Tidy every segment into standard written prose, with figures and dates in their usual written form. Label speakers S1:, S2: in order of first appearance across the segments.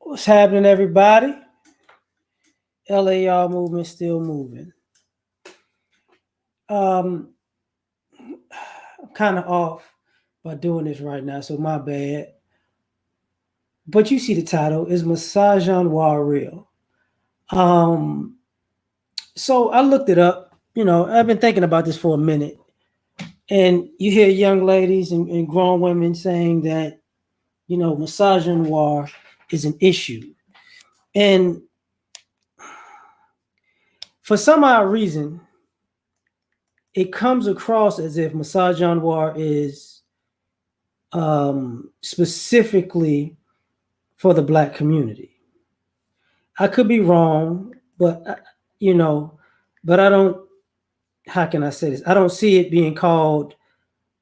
S1: What's happening, everybody? L.A.R movement still moving. Um, I'm kind of off by doing this right now, so my bad. But you see the title is Misogynoir Real. Um, so I looked it up. I've been thinking about this for a minute, and you hear young ladies and grown women saying that misogynoir is an issue, and for some odd reason, it comes across as if misogynoir is specifically for the black community. I could be wrong, but you know, but I don't. How can I say this? I don't see it being called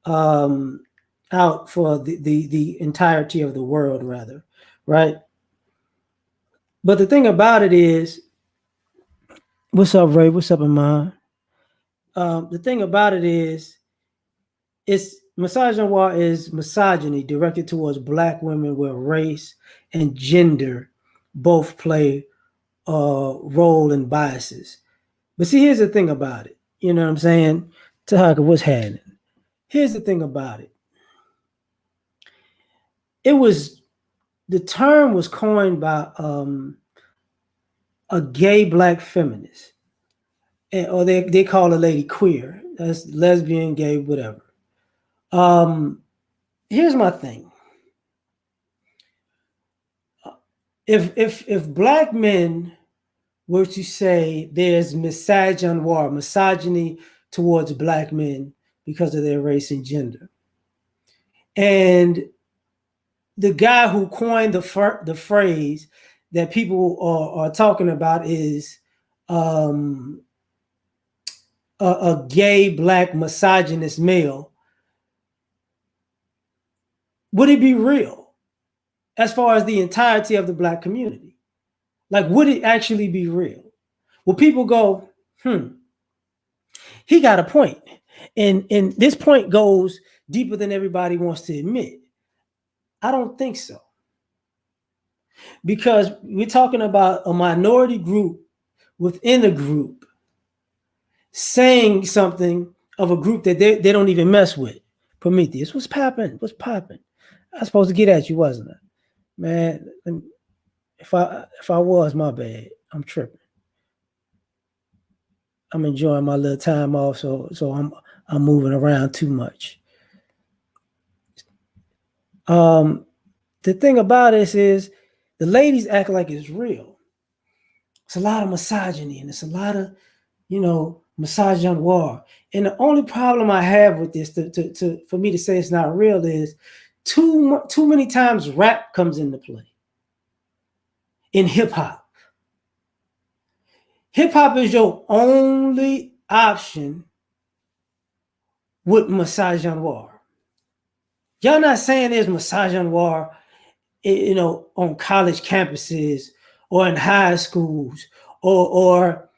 S1: um, out for the entirety of the world, rather, right? But the thing about it is, what's up, Ray? What's up, Iman? The thing about it is, it's misogynoir is misogyny directed towards black women where race and gender both play a role in biases. But see, here's the thing about it. You know what I'm saying? Tahaka, what's happening? Here's the thing about it. It was the term was coined by a gay black feminist, or they call a lady queer. That's lesbian, gay, whatever. Um, Here's my thing. If black men were to say there's misogyny towards black men because of their race and gender, and the guy who coined the phrase that people are talking about is um, a gay black misogynist male, would it be real as far as the entirety of the black community? Like, would it actually be real? Well, people go, he got a point. And this point goes deeper than everybody wants to admit. I don't think so. Because we're talking about a minority group within a group saying something of a group that they don't even mess with. Prometheus, what's popping? What's popping? I was supposed to get at you, wasn't I? Man, if I was, my bad. I'm tripping. I'm enjoying my little time off, so I'm moving around too much. The thing about this is the ladies act like it's real. It's a lot of misogyny and it's a lot of, misogynoir. And the only problem I have with this, for me to say it's not real, is too many times rap comes into play in hip hop. Hip hop is your only option with misogynoir. Y'all not saying there's misogynoir, on college campuses or in high schools or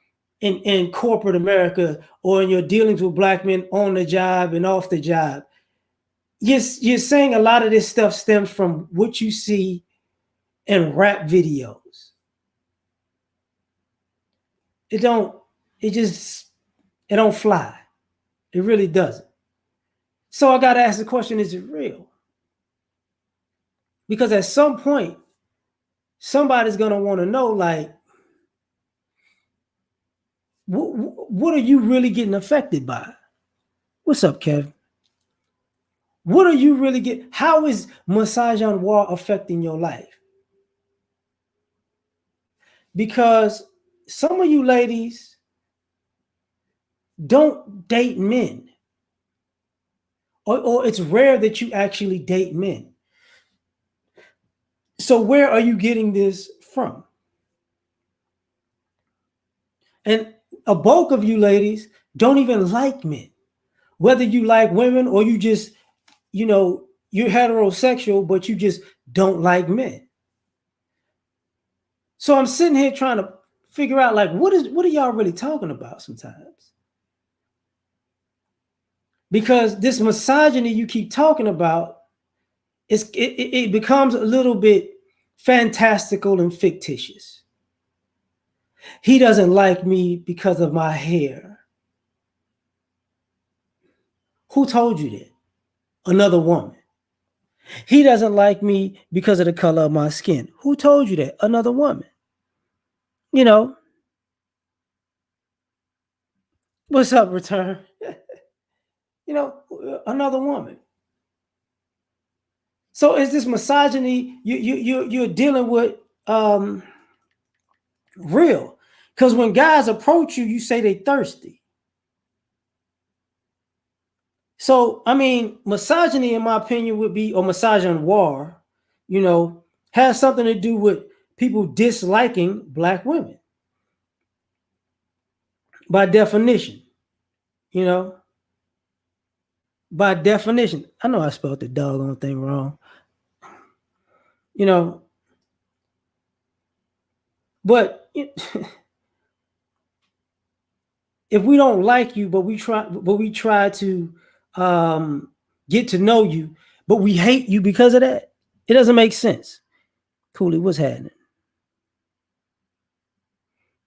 S1: in corporate America or in your dealings with black men on the job and off the job. You're saying a lot of this stuff stems from what you see in rap videos. It don't fly. It really doesn't. So I got to ask the question, is it real? Because at some point, somebody's going to want to know, like, what are you really getting affected by? What's up, Kev? What are you really getting? How is misogynoir affecting your life? Because some of you ladies don't date men, or it's rare that you actually date men. So where are you getting this from? And a bulk of you ladies don't even like men. Whether you like women or you just, you're heterosexual, but you just don't like men. So I'm sitting here trying to figure out, like, what are y'all really talking about sometimes? Because this misogyny you keep talking about, it becomes a little bit fantastical and fictitious. He doesn't like me because of my hair. Who told you that? Another woman. He doesn't like me because of the color of my skin. Who told you that? Another woman. You know, what's up, return? Another woman. So is this misogyny you're dealing with real? Because when guys approach you, you say they thirsty. So I mean, misogyny, in my opinion, would be, or misogynoir, has something to do with people disliking black women by definition. You know, by definition. I know I spelled the doggone thing wrong. You know, but if we don't like you, but we try to get to know you, but we hate you because of that, it doesn't make sense. Cooley, what's happening?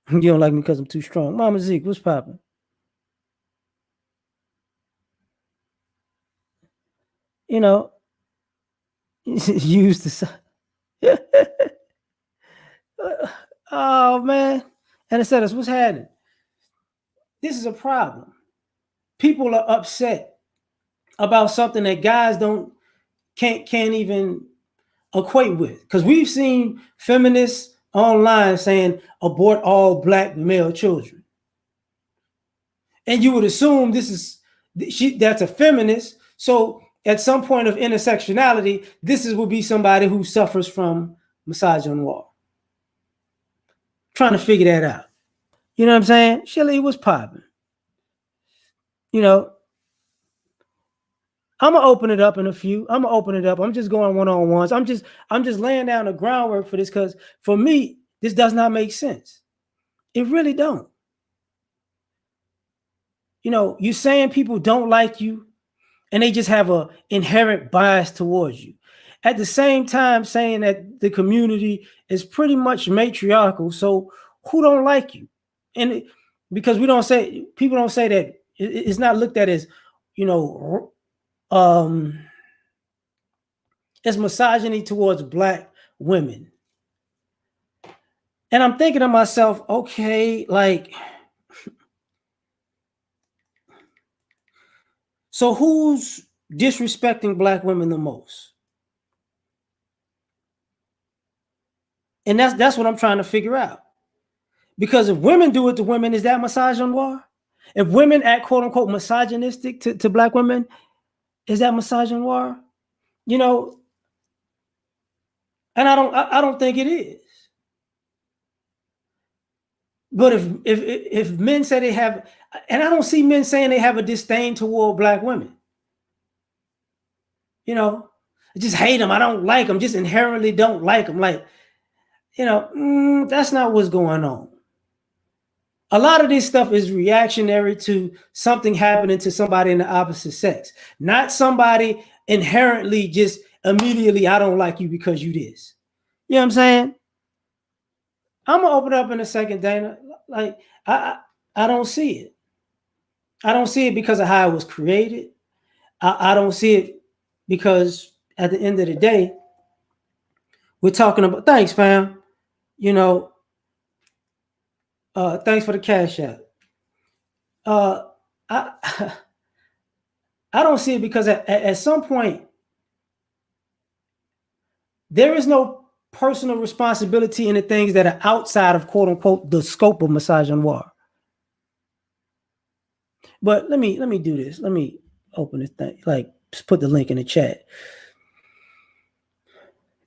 S1: You don't like me because I'm too strong. Mama Zeke, what's popping? Use the oh man. And it said us, what's happening? This is a problem. People are upset about something that guys can't even equate with. Because we've seen feminists online saying abort all black male children. And you would assume that's a feminist. So at some point of intersectionality, would be somebody who suffers from misogynoir. Trying to figure that out. You know what I'm saying? Shelly was popping. I'm gonna open it up in a few. I'm gonna open it up. I'm just going one-on-ones. I'm just laying down the groundwork for this, because for me, this does not make sense. It really don't. You're saying people don't like you and they just have an inherent bias towards you. At the same time, saying that the community is pretty much matriarchal. So who don't like you? And because people don't say that it's not looked at as, as misogyny towards black women. And I'm thinking to myself, okay, like, so who's disrespecting black women the most? And that's what I'm trying to figure out. Because if women do it to women, is that misogynoir? If women act quote unquote misogynistic to black women, is that misogynoir? And I don't think it is. But if men say they have, and I don't see men saying they have a disdain toward black women. I just hate them. I don't like them. Just inherently don't like them. Like, that's not what's going on. A lot of this stuff is reactionary to something happening to somebody in the opposite sex, not somebody inherently just immediately, I don't like you because you this. You know what I'm saying? I'm gonna open up in a second, Dana. Like, I don't see it. I don't see it because of how it was created. I don't see it because at the end of the day, we're talking about, thanks, fam. Thanks for the cash out. I I don't see it because at some point there is no personal responsibility in the things that are outside of quote unquote the scope of misogynoir. But let me do this. Let me open this thing. Like, just put the link in the chat.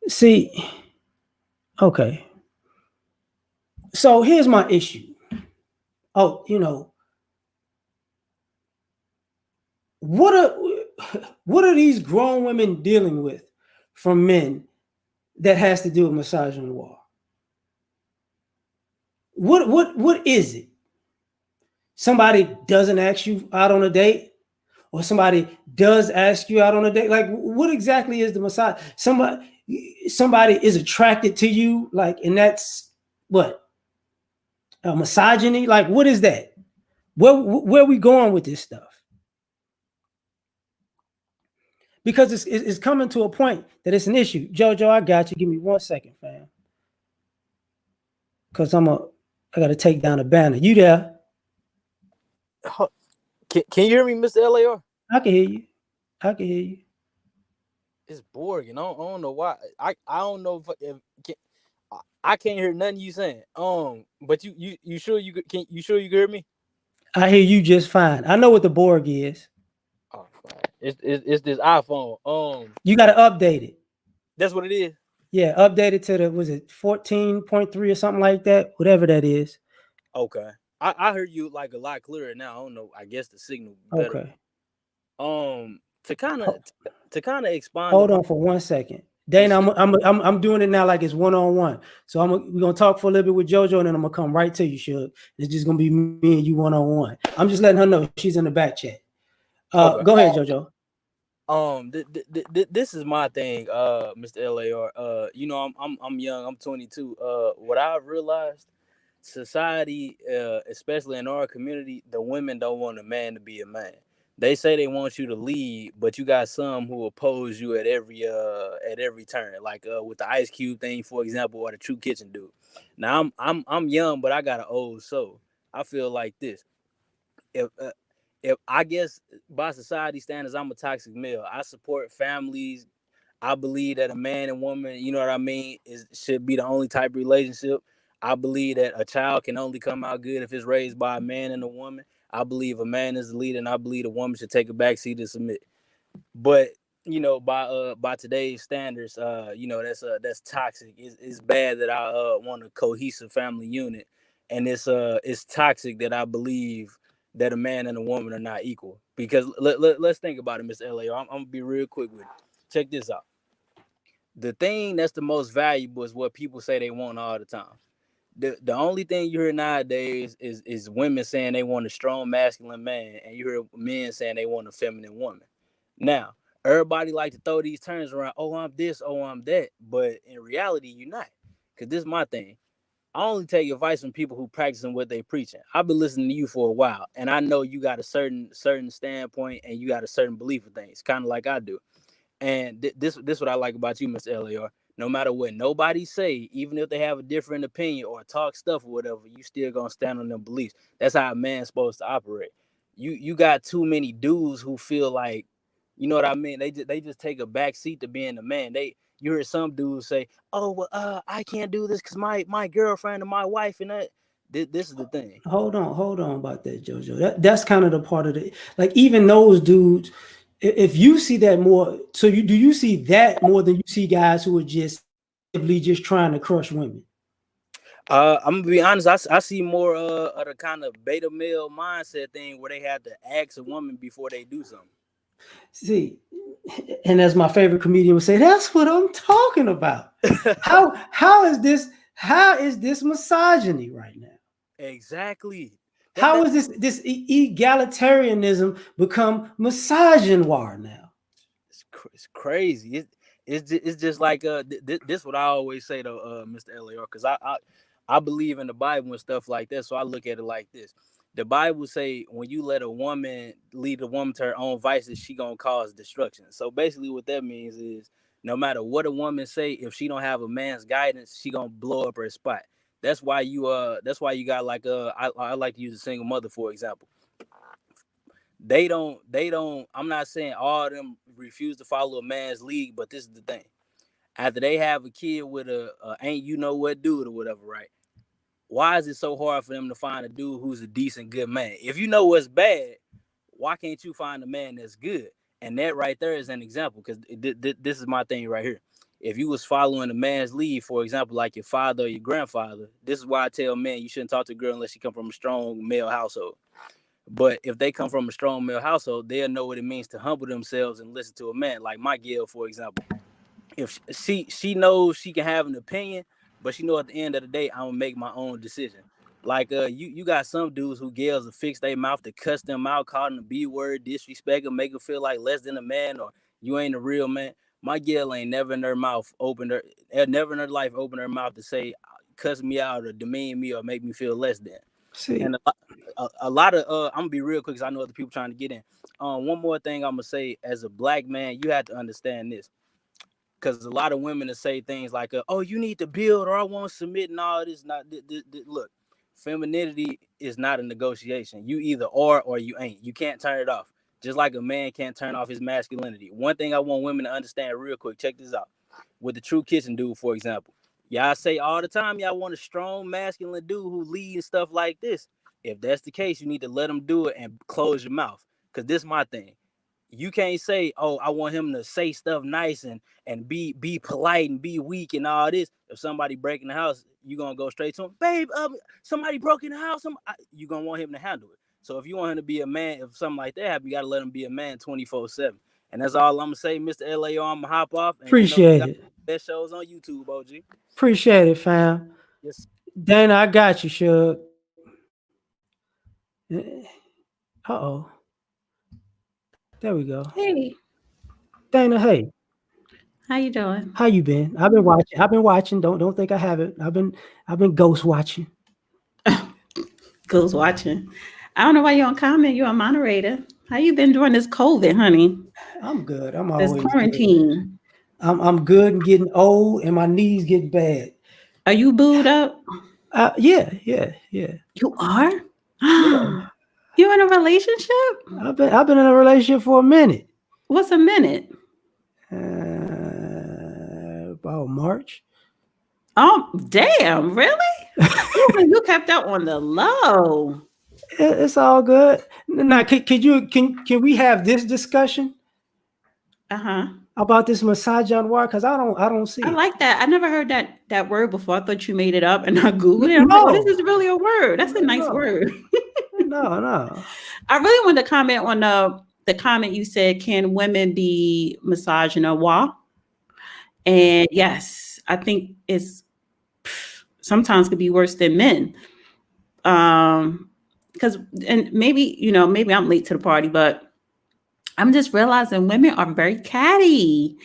S1: See, okay. So here's my issue. Oh, what are these grown women dealing with from men that has to do with misogynoir? What is it? Somebody doesn't ask you out on a date, or somebody does ask you out on a date? Like, what exactly is the massage? Somebody, somebody is attracted to you, like, and that's what misogyny. Like, what is that? Where are we going with this stuff? Because it's coming to a point that it's an issue. Jojo, I got you. Give me 1 second, fam. Because I got to take down a banner. You there?
S2: Can you hear me, Mr. L.A.R.?
S1: I can hear you. I can hear you.
S2: It's boring. I don't know why. I don't know if can, I can't hear nothing you saying. But you sure you sure you can hear me?
S1: I hear you just fine. I know what the Borg is.
S2: Oh, it's this iPhone.
S1: You got to update it.
S2: That's what it is.
S1: Yeah, update it to was it 14.3 or something like that? Whatever that is.
S2: Okay. I heard you like a lot clearer now. I don't know. I guess the signal better.
S1: Okay.
S2: To kind of expand
S1: Hold
S2: upon
S1: on for 1 second.
S2: you
S1: Dana,
S2: said.
S1: I'm doing it now like it's one on one. So we're gonna talk for a little bit with JoJo, and then I'm gonna come right to you, Shug. It's just gonna be me and you one on one. I'm just letting her know she's in the back chat.
S2: Okay.
S1: Go ahead, JoJo.
S2: This is my thing, Mr. L.A.R. I'm young. I'm 22. What I've realized, society, especially in our community, the women don't want a man to be a man. They say they want you to lead, but you got some who oppose you at every turn, like with the Ice Cube thing, for example, or the True Kitchen dude. Now I'm young, but I got an old soul. I feel like this. If if I guess by society standards, I'm a toxic male. I support families. I believe that a man and woman, you know what I mean, should be the only type of relationship. I believe that a child can only come out good if it's raised by a man and a woman. I believe a man is the leader, and I believe a woman should take a backseat and submit. But by today's standards, that's toxic. It's bad that I want a cohesive family unit, and it's toxic that I believe that a man and a woman are not equal. Because let's think about it, Mr. L.A. I'm gonna be real quick with it. Check this out. The thing that's the most valuable is what people say they want all the time. The only thing you hear nowadays is women saying they want a strong masculine man, and you hear men saying they want a feminine woman. Now, everybody like to throw these terms around. Oh, I'm this. Oh, I'm that. But in reality, you're not. Cause this is my thing. I only take advice from people who practicing what they preaching. I've been listening to you for a while, and I know you got a certain standpoint and you got a certain belief of things, kind of like I do. And this what I like about you, Mr. L.A.R. No matter what nobody say, even if they have a different opinion or talk stuff or whatever, you still gonna stand on them beliefs. That's how a man's supposed to operate. You got too many dudes who feel like, you know what I mean? They just take a back seat to being a man. You hear some dudes say, "Oh, well, I can't do this because my girlfriend and my wife and that." This is the thing.
S1: Hold on about that, JoJo. That's kind of the part of the like even those dudes. If you see that more, so you see that more than you see guys who are just actively just trying to crush women?
S2: I'm gonna be honest. I see more of the kind of beta male mindset thing where they have to ask a woman before they do something.
S1: See, and as my favorite comedian would say, that's what I'm talking about. How is this misogyny right now?
S2: Exactly.
S1: How
S2: That
S1: is this egalitarianism become misogynoir now?
S2: it's crazy. It's just like this what I always say to Mr. L.A.R. because I believe in the Bible and stuff like that. So I look at it like this. The Bible say when you let a woman lead a woman to her own vices, she gonna cause destruction. So basically, what that means is no matter what a woman say, if she don't have a man's guidance, she gonna blow up her spot. That's why you got like I like to use a single mother for example. They don't I'm not saying all of them refuse to follow a man's lead, but this is the thing. After they have a kid with a ain't you know what dude or whatever, right? Why is it so hard for them to find a dude who's a decent good man? If you know what's bad, why can't you find a man that's good? And that right there is an example because this is my thing right here. If you was following a man's lead, for example, like your father or your grandfather, this is why I tell men you shouldn't talk to a girl unless she come from a strong male household. But if they come from a strong male household, they'll know what it means to humble themselves and listen to a man. Like my girl, for example, if she knows she can have an opinion, but she know at the end of the day, I'm gonna make my own decision. Like you got some dudes who girls will fix their mouth to cuss them out, call them the B word, disrespect them, make them feel like less than a man or you ain't a real man. My girl ain't never in her mouth opened her, never in her life opened her mouth to say, cuss me out or demean me or make me feel less than.
S1: See,
S2: And a lot of I'm gonna be real quick because I know other people trying to get in. One more thing I'm gonna say, as a black man, you have to understand this, because a lot of women to say things like, "Oh, you need to build," or "I won't submit," and all this. Not look, femininity is not a negotiation. You either are or you ain't. You can't turn it off. Just like a man can't turn off his masculinity. One thing I want women to understand real quick. Check this out. With the True Kitchen dude, for example, y'all say all the time y'all want a strong masculine dude who leads stuff like this. If that's the case, you need to let him do it and close your mouth. Cause this is my thing. You can't say, "Oh, I want him to say stuff nice and be polite and be weak and all this." If somebody breaking the house, you gonna go straight to him, "Babe, somebody broke in the house." You gonna want him to handle it. So if you want him to be a man, if something like that happen, you gotta let him be a man 24/7. And that's all I'm gonna say, Mr. L.A.R. I'm gonna hop off, and you know you
S1: appreciate
S2: got
S1: it.
S2: best shows on YouTube, OG.
S1: Appreciate it, fam.
S2: Yes.
S1: Dana, I got you, Shug. Uh-oh. There we go.
S3: Hey,
S1: Dana, hey,
S3: how you doing?
S1: how you been? I've been watching. I've been watching. Don't think I haven't. I've been ghost watching.
S3: Goes watching. I don't know why you don't comment. You're a moderator. How you been during this COVID, honey?
S1: I'm good. I'm
S3: This
S1: always good.
S3: quarantine.
S1: I'm good and getting old and my knees get bad.
S3: Are you booed up?
S1: Yeah.
S3: You are?
S1: Yeah.
S3: You in a relationship?
S1: I've been in a relationship for a minute.
S3: What's a minute?
S1: About March.
S3: Oh, damn, really? You kept that on the low.
S1: It's all good. Now, can we have this discussion
S3: Uh-huh.
S1: about this misogynoir? Because I don't
S3: I
S1: see it.
S3: like that. I never heard that word before. I thought you made it up and I Googled it. I'm like, oh, this
S1: No,
S3: is really a word. That's a nice
S1: no,
S3: word.
S1: no.
S3: I really wanted to comment on the comment you said, can women be misogynoir? And yes, I think it's sometimes could be worse than men. Because and maybe, maybe I'm late to the party, but I'm just realizing women are very catty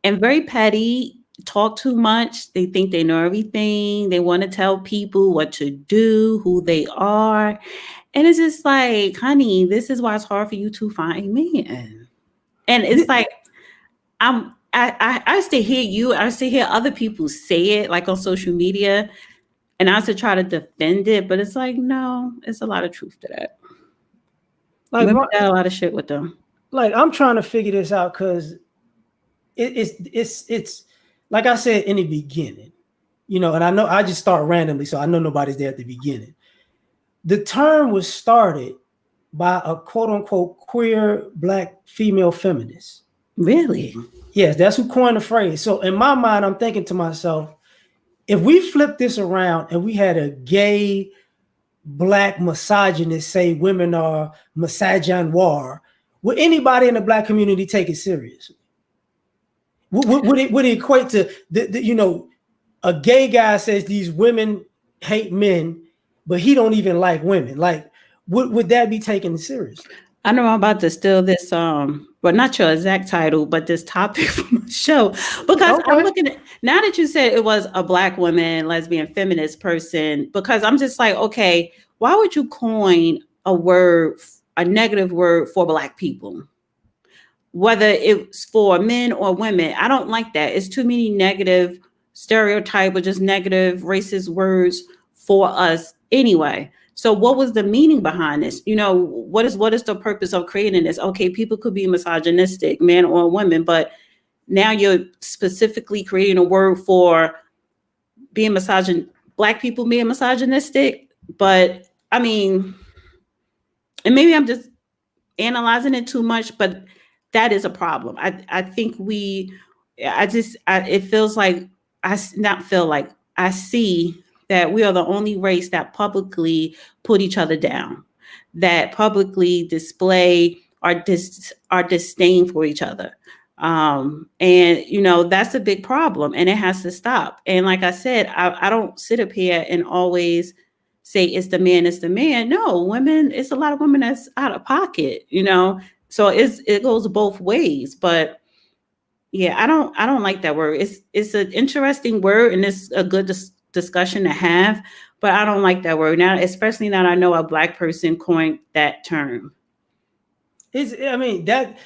S3: and very petty, talk too much. They think they know everything. They want to tell people what to do, who they are. And it's just like, honey, this is why it's hard for you to find a man. And it's like, I used to hear you, I used to hear other people say it like on social media, and I used to try to defend it, but it's like, no, it's a lot of truth to that.
S1: Like,
S3: Women got a lot of shit with them.
S1: like I'm trying to figure this out because it's like I said in the beginning, and I know I just start randomly, so I know nobody's there at the beginning. The term was started by a quote unquote queer black female feminist.
S3: Really?
S1: Yes, that's who coined the phrase. So in my mind, I'm thinking to myself, if we flip this around and we had a gay black misogynist say women are misogynoir, would anybody in the black community take it seriously? Would it equate to a gay guy says these women hate men, but he don't even like women? Like, would that be taken seriously?
S3: I know I'm about to steal this but not your exact title, but this topic from the show. Because I'm
S1: Okay.
S3: looking at now that you said it was a black woman, lesbian, feminist person, because I'm just like, okay, why would you coin a word, a negative word for black people? Whether it's for men or women, I don't like that. It's too many negative stereotype or just negative racist words for us anyway. So what was the meaning behind this? What is the purpose of creating this? Okay, people could be misogynistic, men or women, but now you're specifically creating a word for being black people being misogynistic. But I mean, and maybe I'm just analyzing it too much, but that is a problem. I think it feels like not feel like I see that we are the only race that publicly put each other down, that publicly display our disdain for each other. And that's a big problem and it has to stop. And like I said, I don't sit up here and always say it's the man, it's the man. No, women, it's a lot of women that's out of pocket, so it goes both ways. But Yeah, I don't like that word. It's an interesting word and it's a good discussion to have, but I don't like that word now, especially now I know a Black person coined that term.
S1: I mean, that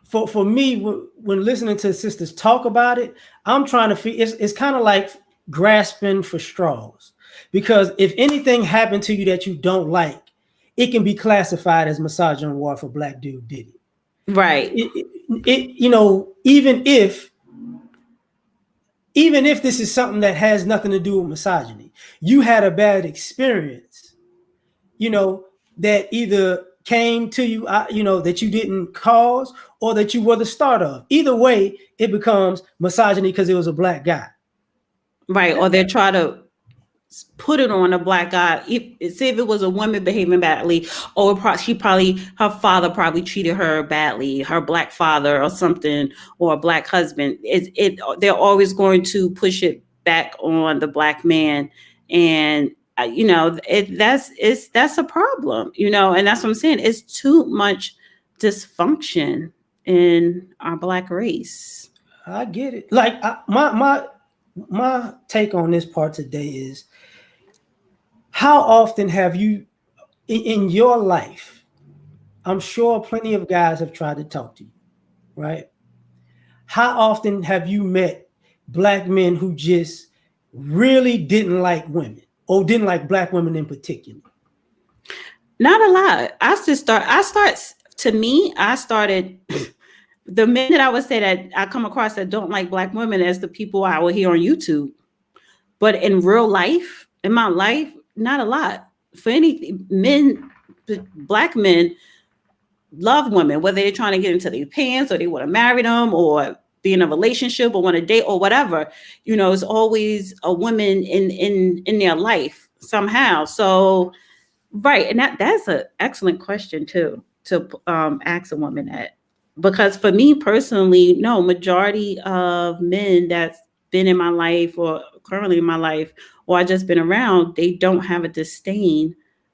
S1: for me, when listening to sisters talk about it, I'm trying to feel. It's kind of like grasping for straws, because if anything happened to you that you don't like, it can be classified as misogynoir for Black dude did it.
S3: Right.
S1: You know, even if this is something that has nothing to do with misogyny, you had a bad experience, you know, that either came to you, you know, that you didn't cause or that you were the start of. Either way, it becomes misogyny because it was a Black guy.
S3: Right. Or they're trying to put it on a Black guy. Say if it was a woman behaving badly, or her father probably treated her badly, her Black father or something, or a Black husband. They're always going to push it back on the Black man, and you know that's a problem, you know, and that's what I'm saying. It's too much dysfunction in our Black race.
S1: I get it. Like my take on this part today is, how often have you in your life? I'm sure plenty of guys have tried to talk to you, right? How often have you met Black men who just really didn't like women or didn't like Black women in particular?
S3: Not a lot. To me, I started the men that I would say that I come across that don't like Black women as the people I will hear on YouTube. But in real life, in my life, not a lot. For anything, Black men love women, whether they're trying to get into their pants or they want to marry them or be in a relationship or want to date or whatever. You know, it's always a woman in their life somehow. So right, and that's an excellent question too to ask a woman that, because for me personally, no, majority of men that's been in my life or currently in my life or I just been around, they don't have a disdain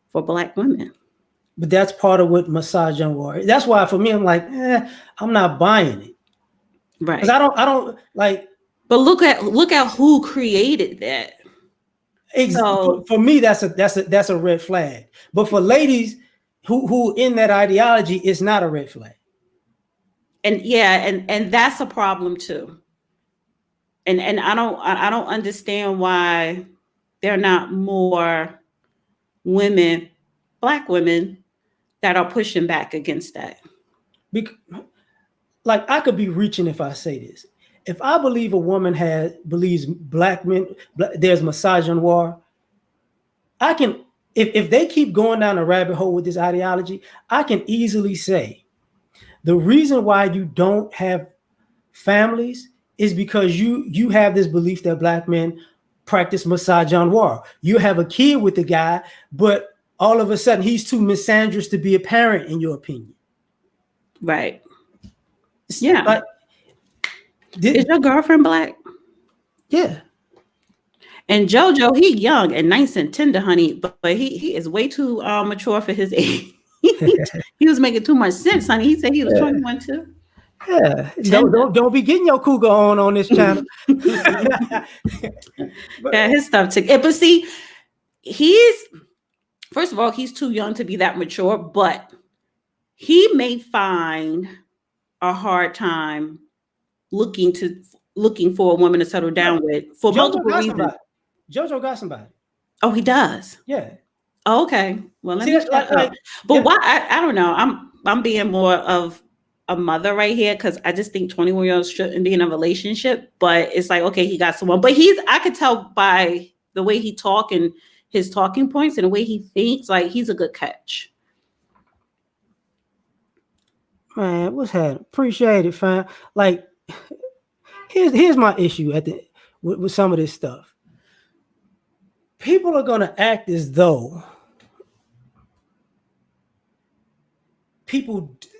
S3: for Black women.
S1: But that's part of what misogynoir. That's why for me, I'm like, I'm not buying it because
S3: Right.
S1: I don't like.
S3: But look at who created that. So
S1: For me, that's a red flag. But for ladies who in that ideology, it's not a red flag.
S3: and yeah, and that's a problem too. And I don't understand why there are not more women, Black women, that are pushing back against that.
S1: Because, like, I could be reaching if I say this. If I believe a woman believes Black men, there's misogynoir, I can, if they keep going down a rabbit hole with this ideology, I can easily say the reason why you don't have families is because you have this belief that Black men practice misogynoir. You have a kid with the guy, but all of a sudden he's too misandrous to be a parent, in your opinion.
S3: Right. Yeah.
S1: Like,
S3: is your girlfriend Black?
S1: Yeah.
S3: And JoJo, he young and nice and tender, honey, but he is way too mature for his age. He was making too much sense, honey. He said he was 21 too.
S1: Yeah, don't be getting your cougar on this channel.
S3: Yeah, his stuff took it. But see, first of all, he's too young to be that mature, but he may find a hard time looking for a woman to settle down with for multiple reasons.
S1: JoJo got somebody.
S3: Oh, he does.
S1: Yeah.
S3: Oh, okay. Well, let me check up. But yeah. Why? I don't know. I'm being more of a mother right here because I just think 21-year-olds shouldn't be in a relationship. But it's like, okay, he got someone. But I could tell by the way he talk and his talking points and the way he thinks, like he's a good catch.
S1: Man, what's happening? Appreciate it, fam. Like, here's my issue with some of this stuff. People are gonna act as though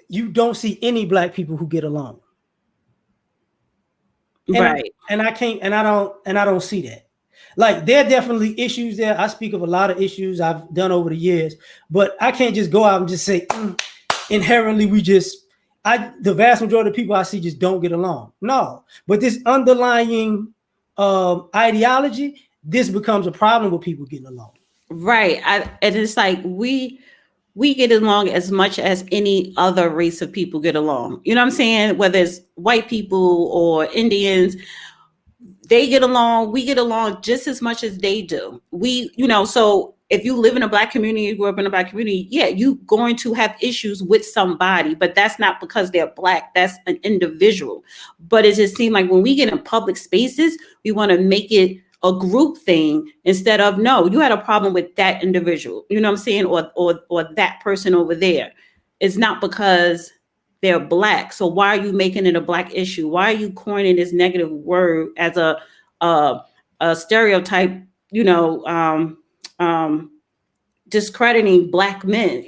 S1: you don't see any Black people who get along,
S3: right?
S1: And I don't see that. Like, there are definitely issues there. I speak of a lot of issues I've done over the years, but I can't just go out and just say inherently we just the vast majority of people I see just don't get along. No, but this underlying ideology, this becomes a problem with people getting along.
S3: Right. And it's like we get along as much as any other race of people get along. You know what I'm saying? Whether it's white people or Indians, they get along, we get along just as much as they do. So if you live in a black community, you grew up in a black community, yeah, you're going to have issues with somebody, but that's not because they're black. That's an individual. But it just seems like when we get in public spaces, we want to make it a group thing instead of, no, you had a problem with that individual, you know what I'm saying? Or that person over there. It's not because they're black. So why are you making it a black issue? Why are you coining this negative word as a stereotype, discrediting black men?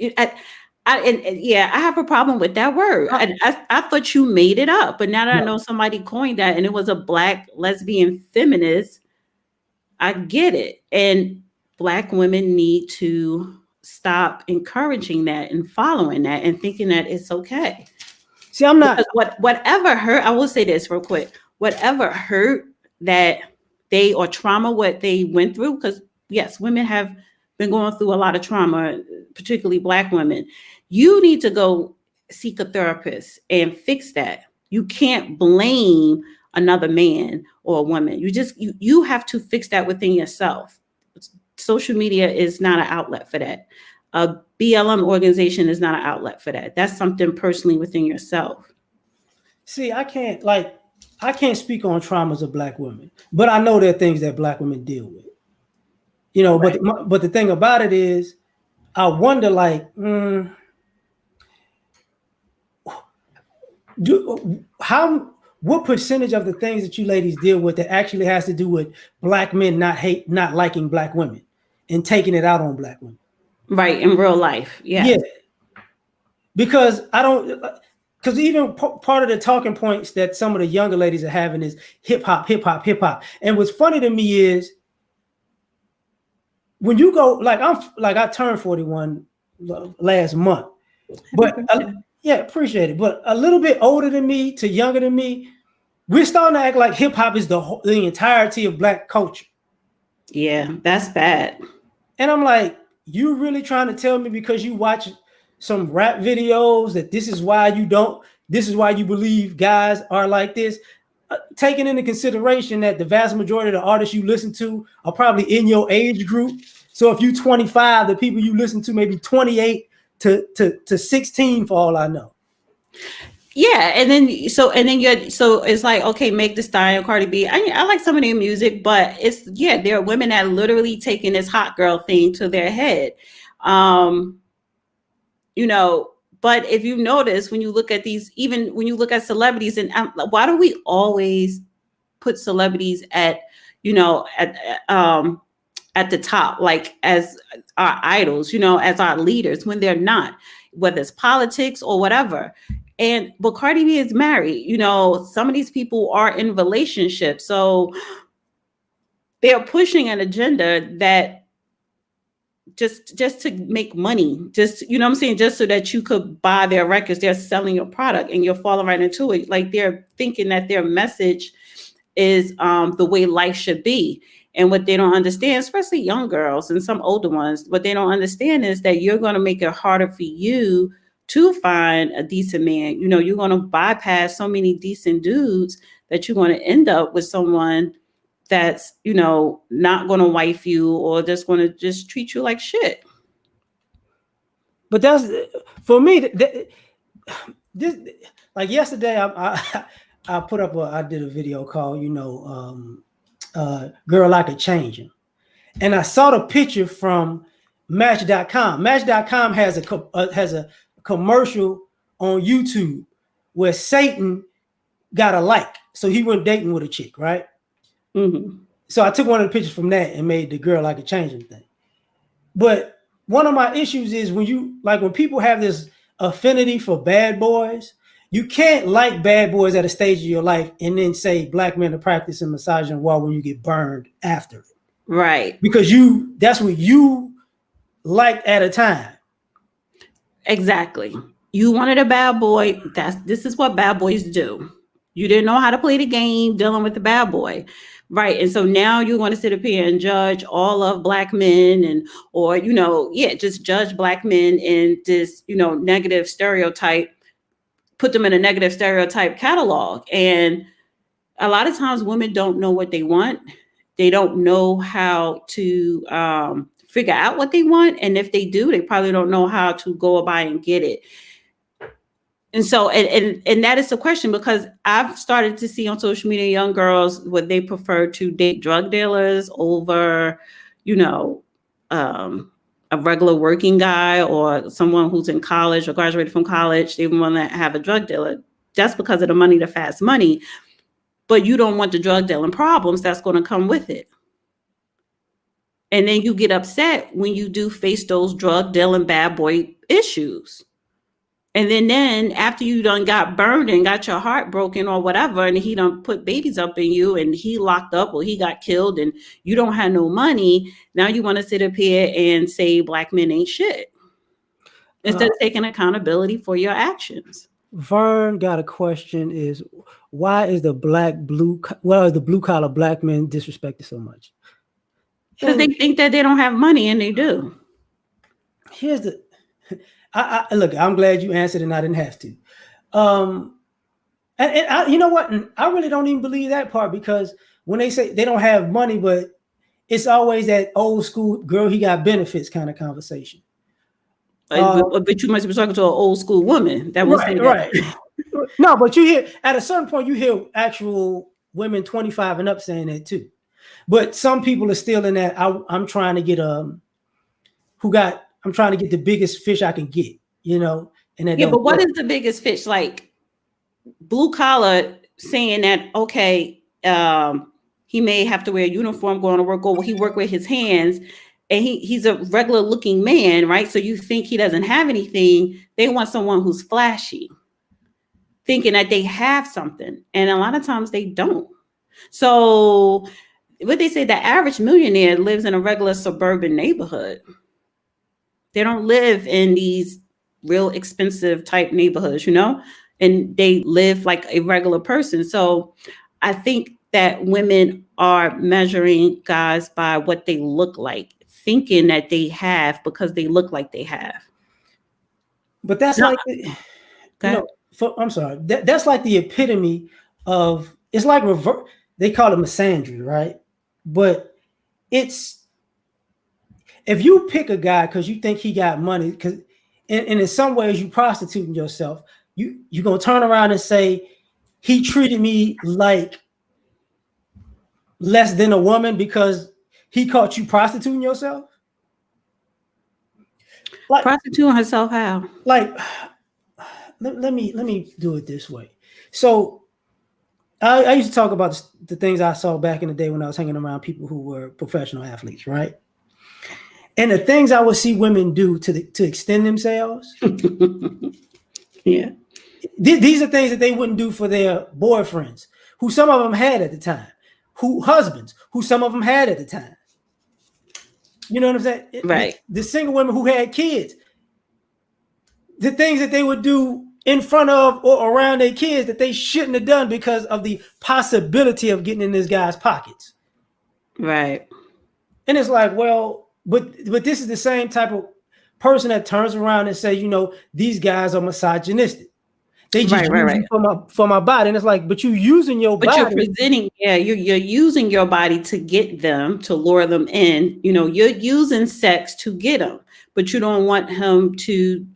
S3: I have a problem with that word. I thought you made it up, but now that I know somebody coined that and it was a black lesbian feminist, I get it. And black women need to stop encouraging that and following that and thinking that it's okay.
S1: See, I'm not.
S3: Whatever hurt, I will say this real quick. Whatever hurt that they or trauma, what they went through, because yes, women have been going through a lot of trauma, particularly black women. You need to go seek a therapist and fix that. You can't blame another man or a woman. You have to fix that within yourself. Social media is not an outlet for that. A BLM organization is not an outlet for that. That's something personally within yourself.
S1: See, I can't speak on traumas of black women, but I know there are things that black women deal with. Right. But the thing about it is, I wonder, like, what percentage of the things that you ladies deal with that actually has to do with black men not liking black women and taking it out on black women?
S3: Right, in real life, yeah.
S1: Because even part of the talking points that some of the younger ladies are having is hip hop. And what's funny to me is when you go, I turned 41 last month, but appreciate it. But a little bit older than me to younger than me, we're starting to act like hip hop is the entirety of black culture.
S3: Yeah, that's bad.
S1: And I'm like, you really trying to tell me because you watch some rap videos that this is why you believe guys are like this? Taking into consideration that the vast majority of the artists you listen to are probably in your age group. So if you're 25, the people you listen to may be 28 to 16 for all I know.
S3: Yeah, and then it's like, okay, Meg Thee Stallion, Cardi B. I like some of their music, but there are women that literally taking this hot girl thing to their head. But if you notice, when you look at these, even when you look at celebrities, and why do we always put celebrities at the top, like as our idols, as our leaders, when they're not, whether it's politics or whatever. But Cardi B is married. Some of these people are in relationships, so they're pushing an agenda that just to make money, just what I'm saying, just so that you could buy their records. They're selling your product, and you're falling right into it. Like they're thinking that their message is the way life should be. And what they don't understand, especially young girls and some older ones, what they don't understand is that you're going to make it harder for you to find a decent man. You're going to bypass so many decent dudes that you're going to end up with someone that's, not going to wife you or just going to just treat you like shit.
S1: But that's, for me, this, like yesterday, I put up I did a video called, Girl, I Could Change Him. And I saw the picture from Match.com. Match.com has a commercial on YouTube where Satan got a like. So he went dating with a chick, right?
S3: Mm-hmm.
S1: So I took one of the pictures from that and made the Girl I Could Change Him thing. But one of my issues is when people have this affinity for bad boys, you can't like bad boys at a stage of your life and then say black men are practicing misogynoir when you get burned after it.
S3: Right.
S1: Because that's what you liked at a time.
S3: Exactly. You wanted a bad boy. This is what bad boys do. You didn't know how to play the game dealing with the bad boy. Right. And so now you're going to sit up here and judge all of black men and or, just judge black men in this, negative stereotype, put them in a negative stereotype catalog. And a lot of times women don't know what they want. They don't know how to figure out what they want. And if they do, they probably don't know how to go about and get it. And so, and that is the question, because I've started to see on social media young girls what they prefer to date drug dealers over, a regular working guy or someone who's in college or graduated from college. They want to have a drug dealer. That's because of the money, the fast money. But you don't want the drug dealing problems that's going to come with it. And then you get upset when you do face those drug dealing bad boy issues. And then after you done got burned and got your heart broken or whatever, and he done put babies up in you and he locked up or he got killed and you don't have no money, now you want to sit up here and say black men ain't shit instead of taking accountability for your actions.
S1: Vern got a question: is why is the blue collar black men disrespected so much?
S3: Because they think that they don't have money, and they do.
S1: Here's the look. I'm glad you answered and I didn't have to. And you know what? I really don't even believe that part, because when they say they don't have money, but it's always that old school girl, he got benefits kind of conversation.
S3: But you must be talking to an old school woman that would say that.
S1: Right. No, but you hear at a certain point, you hear actual women 25 and up saying that too. But some people are still in that. I'm trying to get I'm trying to get the biggest fish I can get, And
S3: but what is the biggest fish? Like blue collar saying that, okay, he may have to wear a uniform going to work, or he work with his hands, and he's a regular looking man, right? So you think he doesn't have anything. They want someone who's flashy, thinking that they have something. And a lot of times they don't. So what they say, the average millionaire lives in a regular suburban neighborhood. They don't live in these real expensive type neighborhoods, and they live like a regular person. So I think that women are measuring guys by what they look like, thinking that they have because they look like they have.
S1: But that's I'm sorry. That's like the epitome of, it's like they call it misandry, right? But it's, if you pick a guy because you think he got money, because and in some ways you prostituting yourself, you're gonna turn around and say he treated me like less than a woman because he caught you prostituting yourself.
S3: Like prostituting herself how?
S1: Like, let me do it this way. So I used to talk about the things I saw back in the day when I was hanging around people who were professional athletes, right? And the things I would see women do to extend themselves.
S3: Yeah.
S1: These are things that they wouldn't do for their boyfriends, who some of them had at the time, husbands, who some of them had at the time. You know what I'm saying?
S3: Right.
S1: The single women who had kids, the things that they would do in front of or around their kids that they shouldn't have done because of the possibility of getting in this guy's pockets.
S3: Right.
S1: And it's like, well, but this is the same type of person that turns around and say, these guys are misogynistic. They just use me for my body. And it's like, but you using your body.
S3: But you're presenting, you're using your body to get them, to lure them in. You're using sex to get them, but you don't want him to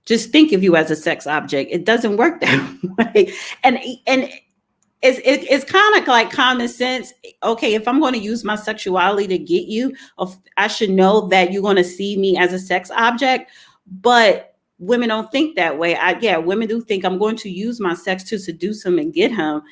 S3: just think of you as a sex object. It doesn't work that way. And it's kind of like common sense. Okay, if I'm going to use my sexuality to get you, I should know that you're going to see me as a sex object. But women don't think that way. Women do think I'm going to use my sex to seduce him and get him,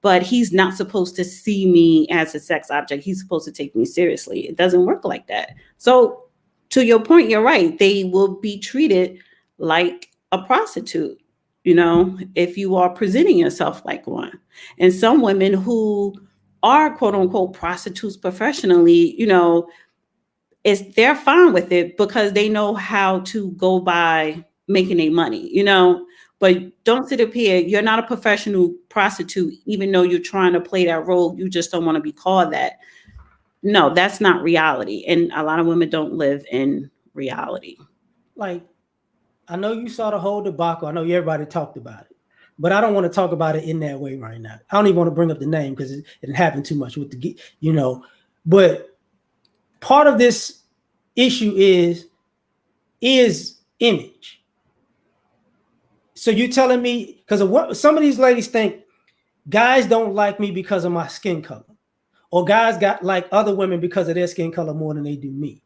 S3: but he's not supposed to see me as a sex object. He's supposed to take me seriously. It doesn't work like that. So to your point, you're right. They will be treated like a prostitute, if you are presenting yourself like one. And some women who are quote unquote prostitutes professionally, they're fine with it because they know how to go by making their money, you know. But don't sit up here. You're not a professional prostitute, even though you're trying to play that role. You just don't want to be called that. No, that's not reality. And a lot of women don't live in reality.
S1: Like, I know you saw the whole debacle. I know everybody talked about it, but I don't want to talk about it in that way right now. I don't even want to bring up the name because it happened too much with the, you know. But part of this issue is image. So you're telling me, because of what some of these ladies think, guys don't like me because of my skin color, or guys got like other women because of their skin color more than they do me.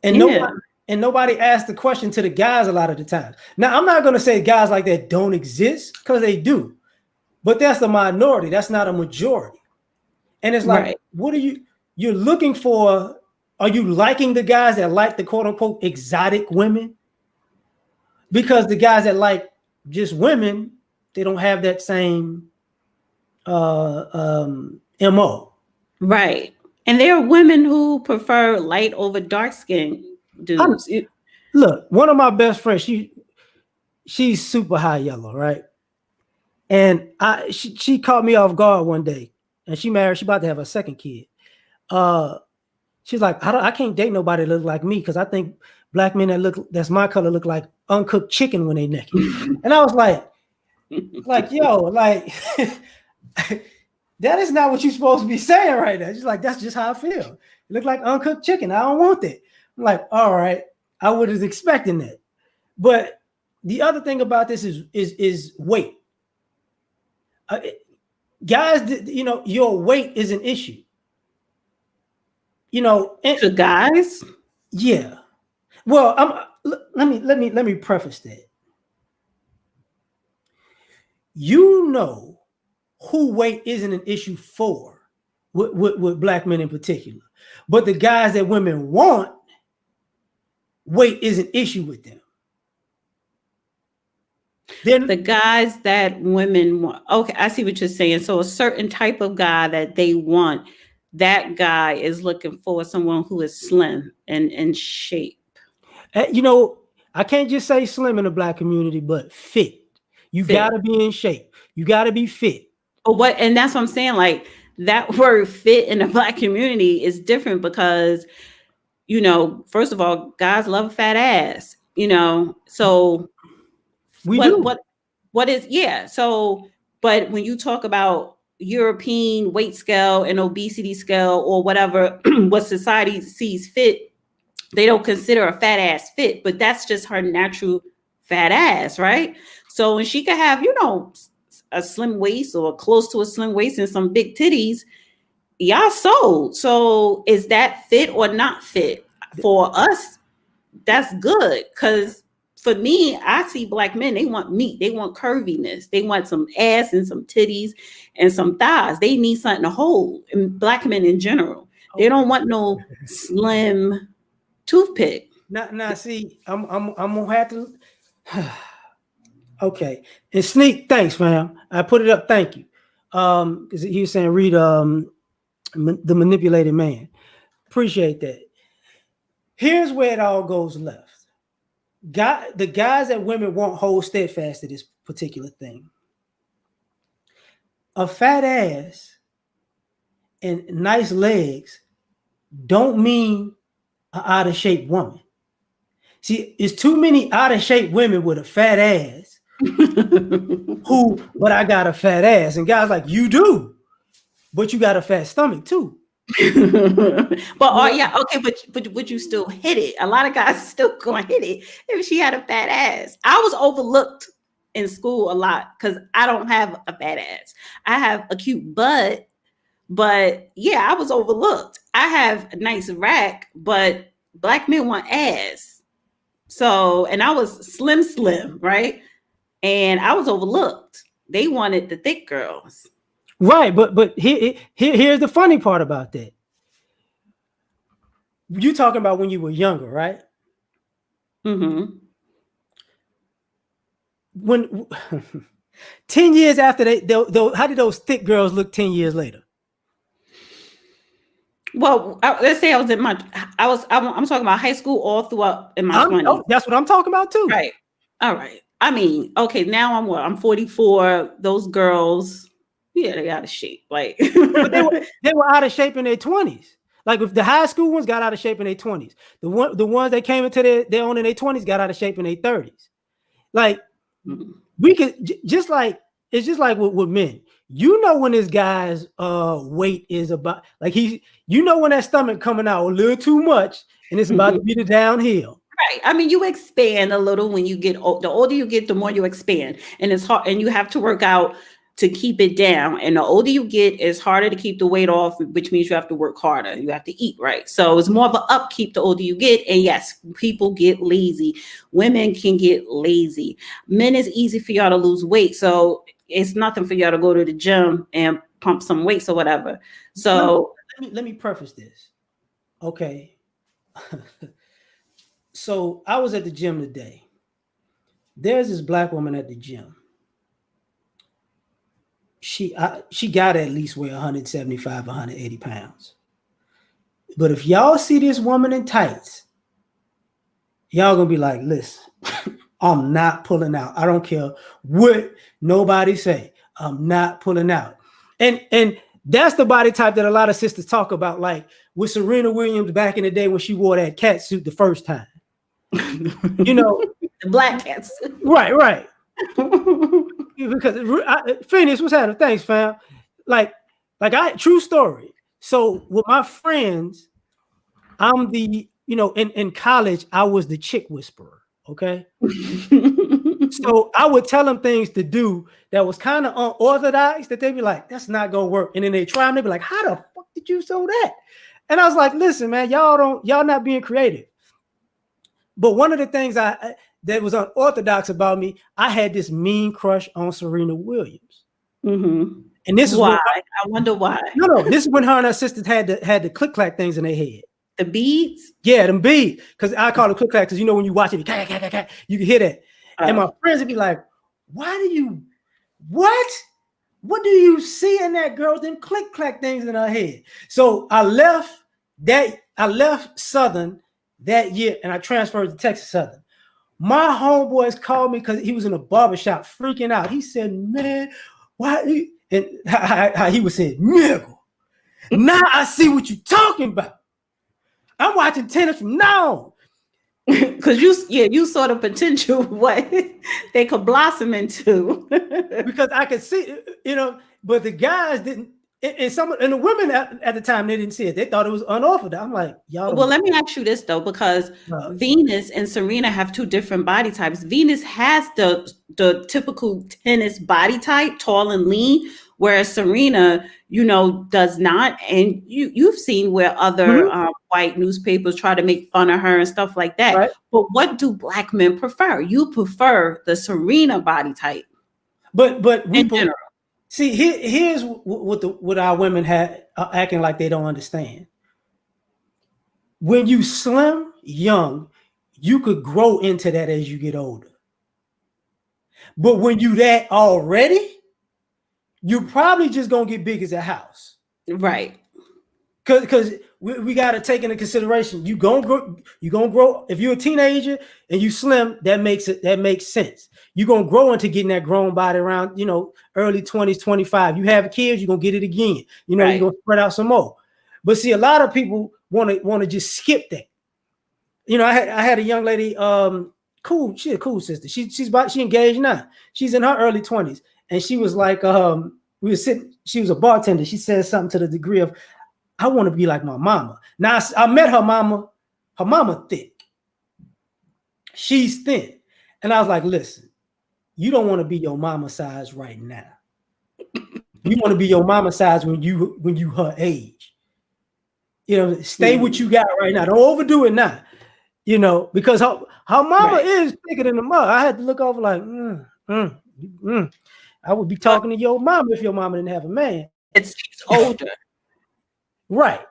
S1: And
S3: Yeah.
S1: nobody asks the question to the guys a lot of the times. Now, I'm not going to say guys like that don't exist, because they do, but that's a minority. That's not a majority. And it's like,
S3: Right.
S1: what are you're looking for? Are you liking the guys that like the quote unquote exotic women? Because the guys that like just women, they don't have that same MO.
S3: Right. And there are women who prefer light over dark skin dudes.
S1: Look, one of my best friends, she's super high yellow, right? And she caught me off guard one day, and she married. She about to have a second kid. She's like, I can't date nobody that look like me, because I think black men that's my color look like uncooked chicken when they naked. And I was like, yo, like that is not what you're supposed to be saying right now. She's like, that's just how I feel. You look like uncooked chicken. I don't want that. I'm like, all right, I was expecting that. But the other thing about this is weight. Guys, you know, your weight is an issue. You know,
S3: To guys,
S1: yeah. Well, let me preface that. You know who weight isn't an issue for with black men in particular, but the guys that women want, weight is an issue with them. Then
S3: the guys that women want. Okay, I see what you're saying. So a certain type of guy that they want, that guy is looking for someone who is slim and in shape.
S1: you know, I can't just say slim in the black community, but fit. You gotta be in shape. You gotta be fit.
S3: But and that's what I'm saying. Like that word fit in the black community is different because, you know, first of all, guys love a fat ass, you know. So what is so but when you talk about European weight scale and obesity scale or whatever what society sees fit, they don't consider a fat ass fit, but that's just her natural fat ass, right? So when she could have, you know, a slim waist or close to a slim waist and some big titties, y'all sold. So is that fit or not fit? For us, that's good. Because for me, I see black men, they want meat, they want curviness, they want some ass and some titties and some thighs. They need something to hold. And black men in general, they don't want no slim toothpick.
S1: Now, see, I'm gonna have to. Okay, and Sneak, thanks, fam. I put it up. Thank you. Because he was saying read the Manipulated Man. Appreciate that. Here's where it all goes left. The guys that women won't hold steadfast to this particular thing. A fat ass and nice legs don't mean an out of shape woman. See, it's too many out of shape women with a fat ass but I got a fat ass. And guys like, you do, but you got a fat stomach too.
S3: But yeah, okay, but would you still hit it? A lot of guys still gonna hit it if she had a fat ass. I was overlooked in school a lot because I don't have a fat ass. I have a cute butt, but yeah, I was overlooked. I have a nice rack, but black men want ass. So, and I was slim, right? And I was overlooked. They wanted the thick girls.
S1: Right, but here's the funny part about that. You talking about when you were younger, right?
S3: Mm-hmm.
S1: When 10 years after how did those thick girls look 10 years later?
S3: Well, let's say I'm talking about high school all throughout in my 20s.
S1: That's what I'm talking about too.
S3: Right. All right. I mean, okay, now I'm 44. Those girls, yeah, they out of shape. Like,
S1: But they were out of shape in their 20s. Like if the high school ones got out of shape in their 20s, the ones that came into their own in their 20s got out of shape in their 30s. Like we could just like it's just like with men. You know when this guy's weight is about like you know when that stomach coming out a little too much and it's about to be the downhill.
S3: Right. I mean, you expand a little when you get old. The older you get, the more you expand, and it's hard. And you have to work out to keep it down. And the older you get, it's harder to keep the weight off, which means you have to work harder. You have to eat right. So it's more of an upkeep the older you get. And yes, people get lazy. Women can get lazy. Men, it's easy for y'all to lose weight. So it's nothing for y'all to go to the gym and pump some weights or whatever. So
S1: let me preface this. Okay. So I was at the gym today. There's this black woman at the gym. She got at least weigh 175, 180 pounds. But if y'all see this woman in tights, y'all gonna be like, listen, I'm not pulling out. I don't care what nobody say. I'm not pulling out. And that's the body type that a lot of sisters talk about, like with Serena Williams back in the day when she wore that cat suit the first time. You know,
S3: the black cats.
S1: Right. Because Phoenix, what's happening? Thanks, fam. Like true story. So with my friends, I'm the, in college, I was the chick whisperer. Okay. So I would tell them things to do that was kind of unorthodox that they'd be like, that's not gonna work. And then they try and they'd be like, how the fuck did you sew that? And I was like, listen, man, y'all not being creative. But one of the things that was unorthodox about me, I had this mean crush on Serena Williams.
S3: Mm-hmm.
S1: And this is
S3: why. I wonder why.
S1: No, this is when her and her sisters had the click clack things in their head.
S3: The beads?
S1: Yeah, them beads. Because I call it click clack because when you watch it, you can hear that. And my friends would be like, what do you see in that girl? Them click clack things in her head. So I left Southern that year and I transferred to Texas Southern. My homeboys called me because he was in a barbershop freaking out. He said, man, why? And how he was saying, nigga, now I see what you're talking about. I'm watching tennis from now on.
S3: Because you saw the potential of what they could blossom into.
S1: Because I could see, but the guys didn't, and the women at the time, they didn't see it. They thought it was unorthodox. I'm like, y'all.
S3: Well, let me ask you this though, because Venus and Serena have two different body types. Venus has the typical tennis body type, tall and lean, whereas Serena, does not. And you've seen where other white newspapers try to make fun of her and stuff like that.
S1: Right.
S3: But what do black men prefer? You prefer the Serena body type.
S1: But we
S3: in general.
S1: See, here's what our women are acting like they don't understand. When you slim, young, you could grow into that as you get older. But when you that already, you probably just gonna get big as a house.
S3: Right.
S1: Because we got to take into consideration you gonna grow. If you're a teenager and you slim, that makes sense. You're gonna grow into getting that grown body around early 20s, 25. You have kids, you're gonna get it again.
S3: Right.
S1: You're gonna spread out some more. But see, a lot of people want to just skip that. I had a young lady, cool, she's a cool sister. She engaged now. She's in her early 20s, and she was like, we were sitting. She was a bartender. She said something to the degree of, I want to be like my mama. Now I met her mama. Her mama thick. She's thin. And I was like, listen, you don't want to be your mama size right now. You want to be your mama size when you her age. Stay what you got right now. Don't overdo it now. Because her mama is thicker than the mother. I had to look over like, I would be talking to your mama if your mama didn't have a man.
S3: She's older.
S1: Right.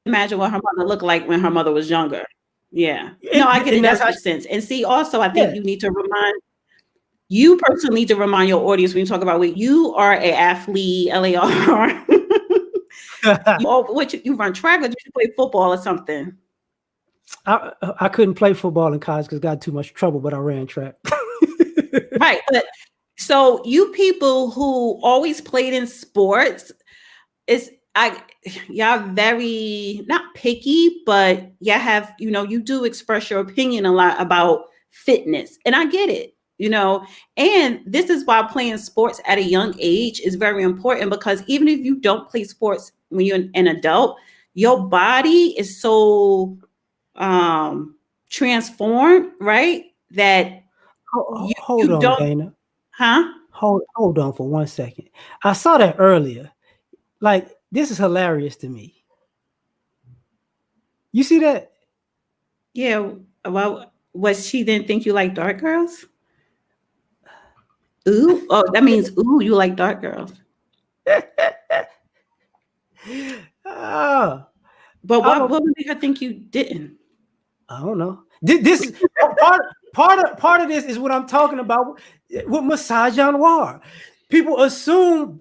S3: Imagine what her mother looked like when her mother was younger. Yeah. No, I get it. That makes sense. And see, also, I think you personally need to remind your audience when you talk about weight, you are an athlete, L.A.R. You run track or did you play football or something?
S1: I couldn't play football in college because I got too much trouble, but I ran track.
S3: Right. But so you people who always played in sports, it's y'all very not picky, but y'all have, you do express your opinion a lot about fitness. And I get it, and this is why playing sports at a young age is very important, because even if you don't play sports when you're an adult, your body is so transformed, right? That
S1: Hold
S3: you
S1: on,
S3: don't,
S1: Dana.
S3: huh?
S1: Hold on for 1 second. I saw that earlier. Like, this is hilarious to me. You see that?
S3: Yeah. Well, was she didn't think you like dark girls? Ooh. Oh, that means ooh, you like dark girls.
S1: Ah,
S3: But
S1: I don't,
S3: what would make her think you didn't?
S1: I don't know. This is part of this is what I'm talking about with misogynoir. People assume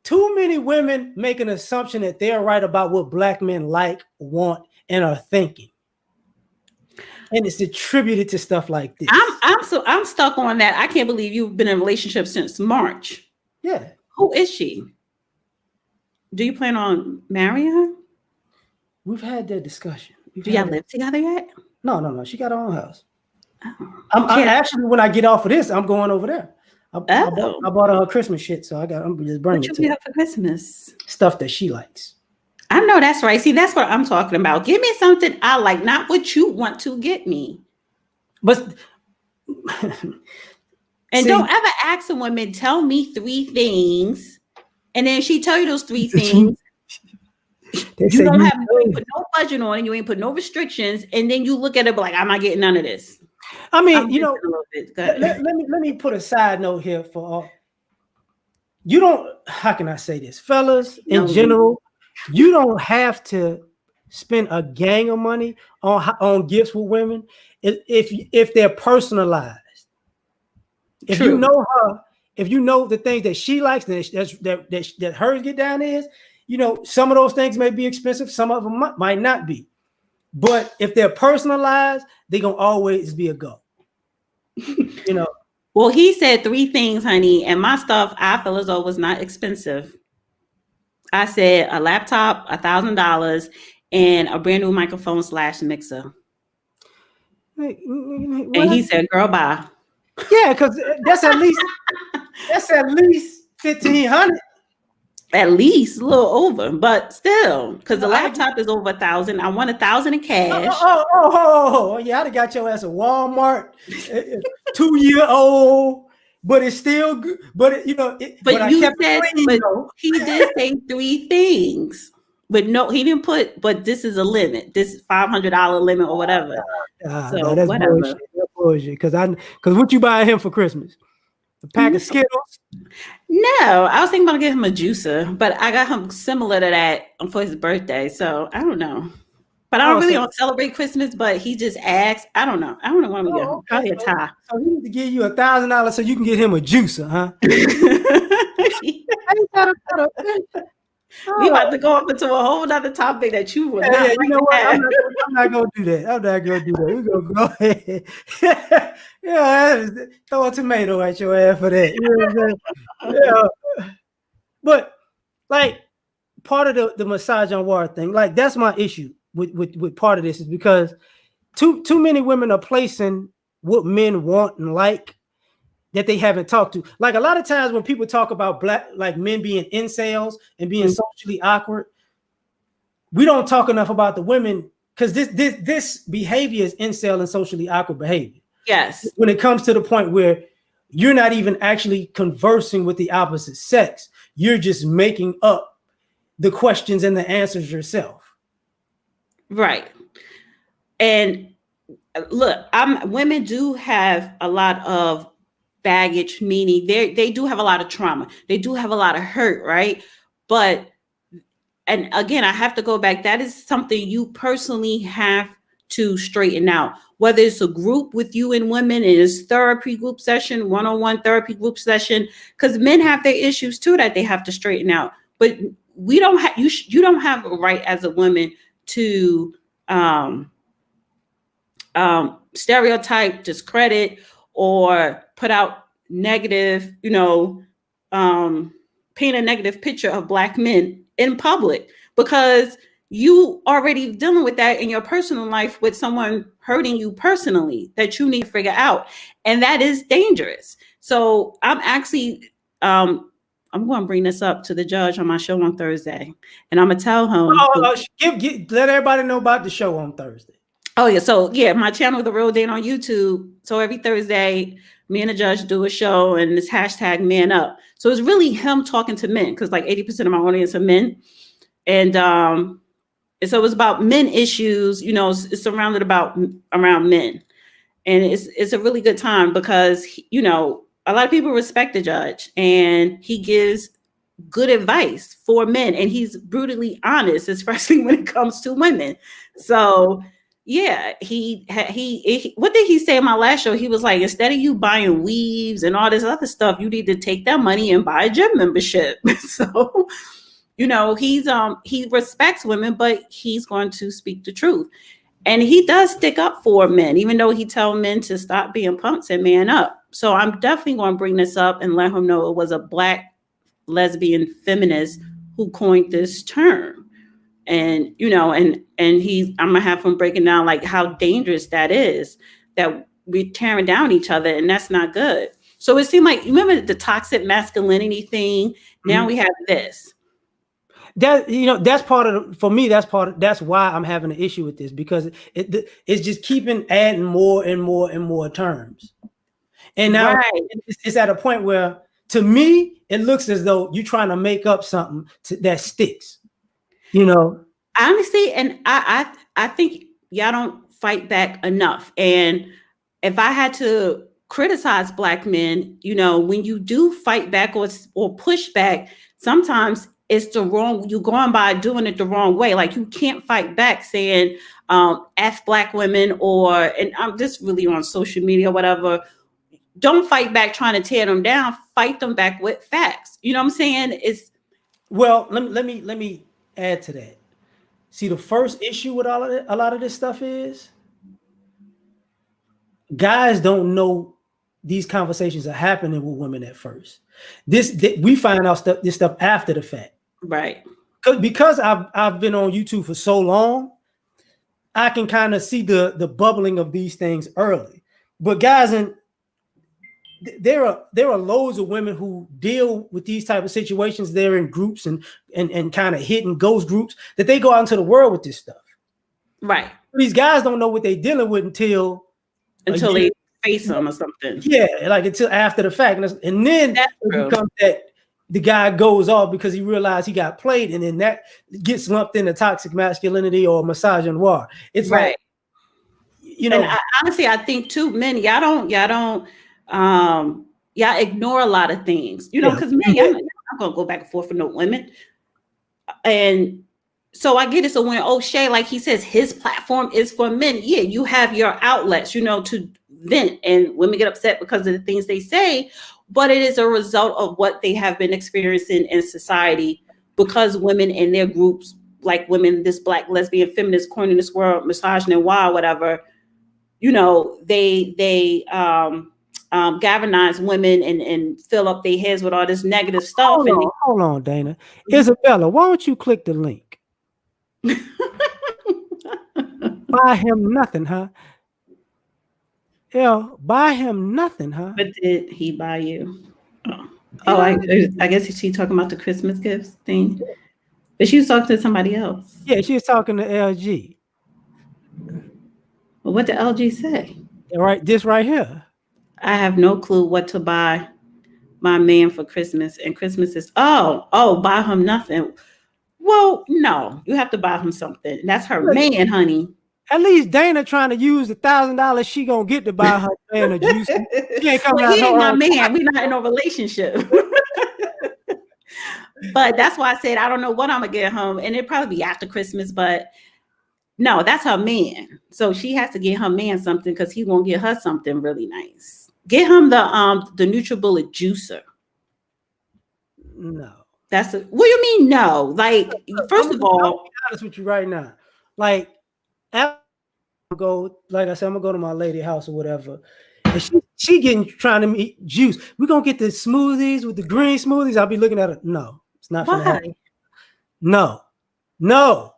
S1: too many women make an assumption that they're right about what black men like, want, and are thinking. And it's attributed to stuff like this.
S3: I'm stuck on that. I can't believe you've been in a relationship since March.
S1: Yeah.
S3: Who is she? Do you plan on marrying her?
S1: We've had that discussion.
S3: Do y'all live together yet?
S1: No. She got her own house.
S3: Oh.
S1: I'm actually, when I get off of this, I'm going over there. I
S3: Oh.
S1: bought her Christmas shit, so I'm just bringing
S3: What
S1: it
S3: you
S1: to
S3: get
S1: her.
S3: her for Christmas?
S1: Stuff that she likes.
S3: I know that's right. See, that's what I'm talking about. Give me something I like, not what you want to get me.
S1: But
S3: And
S1: see,
S3: don't ever ask a woman, tell me 3 things, and then she tell you those 3 things.
S1: they
S3: You
S1: say
S3: don't
S1: you
S3: put no budget on it, you ain't put no restrictions, and then you look at it like, I'm not getting none of this.
S1: I mean,
S3: I'm just a little bit.
S1: let me put a side note here for all. You don't, how can I say this? Fellas, in general, you don't have to spend a gang of money on gifts with women if they're personalized. If
S3: True.
S1: you know her, if you know the things that she likes, that hers get down is, some of those things may be expensive, some of them might not be. But if they're personalized, they're gonna always be a go.
S3: Well, he said 3 things, honey, and my stuff I feel as though was not expensive. I said a laptop, $1,000, and a brand new microphone / mixer. And he said, "Girl, bye."
S1: Yeah, because that's at least 1,500.
S3: At least a little over, but still, because the laptop is over 1,000. I want 1,000 in cash.
S1: Yeah, I'd have got your ass a Walmart, 2-year-old, but it's still good. But he
S3: did say 3 things. But no, he didn't put, but this is a limit. This $500 limit or whatever. So
S1: that's
S3: whatever.
S1: bullshit. That's bullshit. Because what you buy him for Christmas? A pack of Skittles?
S3: No, I was thinking about getting him a juicer, but I got him similar to that for his birthday. So I don't know. But I don't celebrate Christmas, but he just asked. I don't know. I don't know what I'm going to get him. Probably a tie.
S1: So he need to give you $1,000 so you can get him a juicer, huh?
S3: We about to go up into a whole other topic that you would not like.
S1: You know what? I'm not gonna do that. We're gonna go ahead. Throw a tomato at your ass for that. You know what I'm saying? Yeah. But like part of the misogynoir thing, like that's my issue with part of this is because too many women are placing what men want and like that they haven't talked to. Like a lot of times when people talk about men being incels and being socially awkward, we don't talk enough about the women because this behavior is incel and socially awkward behavior.
S3: Yes.
S1: When it comes to the point where you're not even actually conversing with the opposite sex, you're just making up the questions and the answers yourself.
S3: Right. And look, women do have a lot of baggage, meaning they do have a lot of trauma. They do have a lot of hurt, right? But, and again, I have to go back. That is something you personally have to straighten out. Whether it's a group with you and women, it is therapy group session, one-on-one therapy group session, because men have their issues too that they have to straighten out. But we don't have you don't have a right as a woman to stereotype, discredit, or put out negative, paint a negative picture of Black men in public, because you already dealing with that in your personal life with someone hurting you personally that you need to figure out. And that is dangerous. So I'm actually, I'm going to bring this up to the judge on my show on Thursday, and I'm going to tell him.
S1: Let everybody know about the show on Thursday.
S3: Oh yeah, so yeah, my channel, The Real Dane on YouTube. So every Thursday, me and the judge do a show, and this hashtag Man Up. So it's really him talking to men, because like 80% of my audience are men, and so it was about men issues. It's surrounded around men, and it's a really good time because a lot of people respect the judge, and he gives good advice for men, and he's brutally honest, especially when it comes to women. So yeah, he what did he say in my last show? He was like, instead of you buying weaves and all this other stuff, you need to take that money and buy a gym membership. So he respects women, but he's going to speak the truth, and he does stick up for men, even though he tells men to stop being punks and man up. So I'm definitely going to bring this up and let him know it was a Black lesbian feminist who coined this term. And I'm gonna have him breaking down like how dangerous that is, that we're tearing down each other, and that's not good. So it seemed like, you remember the toxic masculinity thing? Now we have this.
S1: That that's part of for me. That's why I'm having an issue with this, because it's just keeping adding more and more and more terms, and now it's at a point where, to me, it looks as though you're trying to make up something that sticks.
S3: Honestly, and I think y'all don't fight back enough. And if I had to criticize Black men, when you do fight back or push back, sometimes it's you're going by doing it the wrong way. Like, you can't fight back saying F Black women, and I'm just really on social media or whatever. Don't fight back trying to tear them down. Fight them back with facts. You know what I'm saying?
S1: Well, let me add to that. See, the first issue with a lot of this stuff is guys don't know these conversations are happening with women at first. We find out this stuff after the fact,
S3: right?
S1: Because I've been on YouTube for so long, I can kind of see the bubbling of these things early. But guys, there are loads of women who deal with these type of situations. They're in groups and kind of hidden ghost groups that they go out into the world with this stuff.
S3: Right.
S1: These guys don't know what they're dealing with until
S3: they face them or something.
S1: Yeah, like until after the fact, and then it becomes that the guy goes off because he realized he got played, and then that gets lumped into toxic masculinity or misogynoir. It's right.
S3: And honestly, I think too, men, y'all ignore a lot of things, because men, y'all not gonna go back and forth for no women. And so I get it. So when O'Shea, like he says, his platform is for men. Yeah, you have your outlets, to vent, and women get upset because of the things they say, but it is a result of what they have been experiencing in society, because women in their groups, like women, this Black lesbian feminist corner in this world, misogynoir, whatever, they galvanize women and fill up their heads with all this negative stuff.
S1: Hold on, Dana. Isabella, why don't you click the link? Buy him nothing, huh? Yeah, buy him nothing, huh?
S3: But did he buy you? I guess she's talking about the Christmas gifts thing. But she was talking to somebody else.
S1: Yeah, she was talking to LG.
S3: Well, what did LG say?
S1: Right, this right here.
S3: I have no clue what to buy my man for Christmas. And Christmas is, buy him nothing. Well, no, you have to buy him something. That's her man, honey.
S1: At least Dana trying to use the $1,000 she gonna get to buy her man a juice. She ain't coming out.
S3: He ain't my man. We're not in a relationship. But that's why I said I don't know what I'm gonna get him, and it'll probably be after Christmas. But no, that's her man. So she has to get her man something, because he won't get her something really nice. Get him the NutriBullet juicer.
S1: No.
S3: What do you mean no? Like,
S1: I'm
S3: first
S1: gonna
S3: of
S1: be
S3: all,
S1: honest with you right now. Like, after I go, like I said, I'm gonna go to my lady house or whatever. And she getting trying to eat juice. We're gonna get the smoothies with the green smoothies. I'll be looking at her. No, it's not gonna
S3: why?
S1: happen. No, no.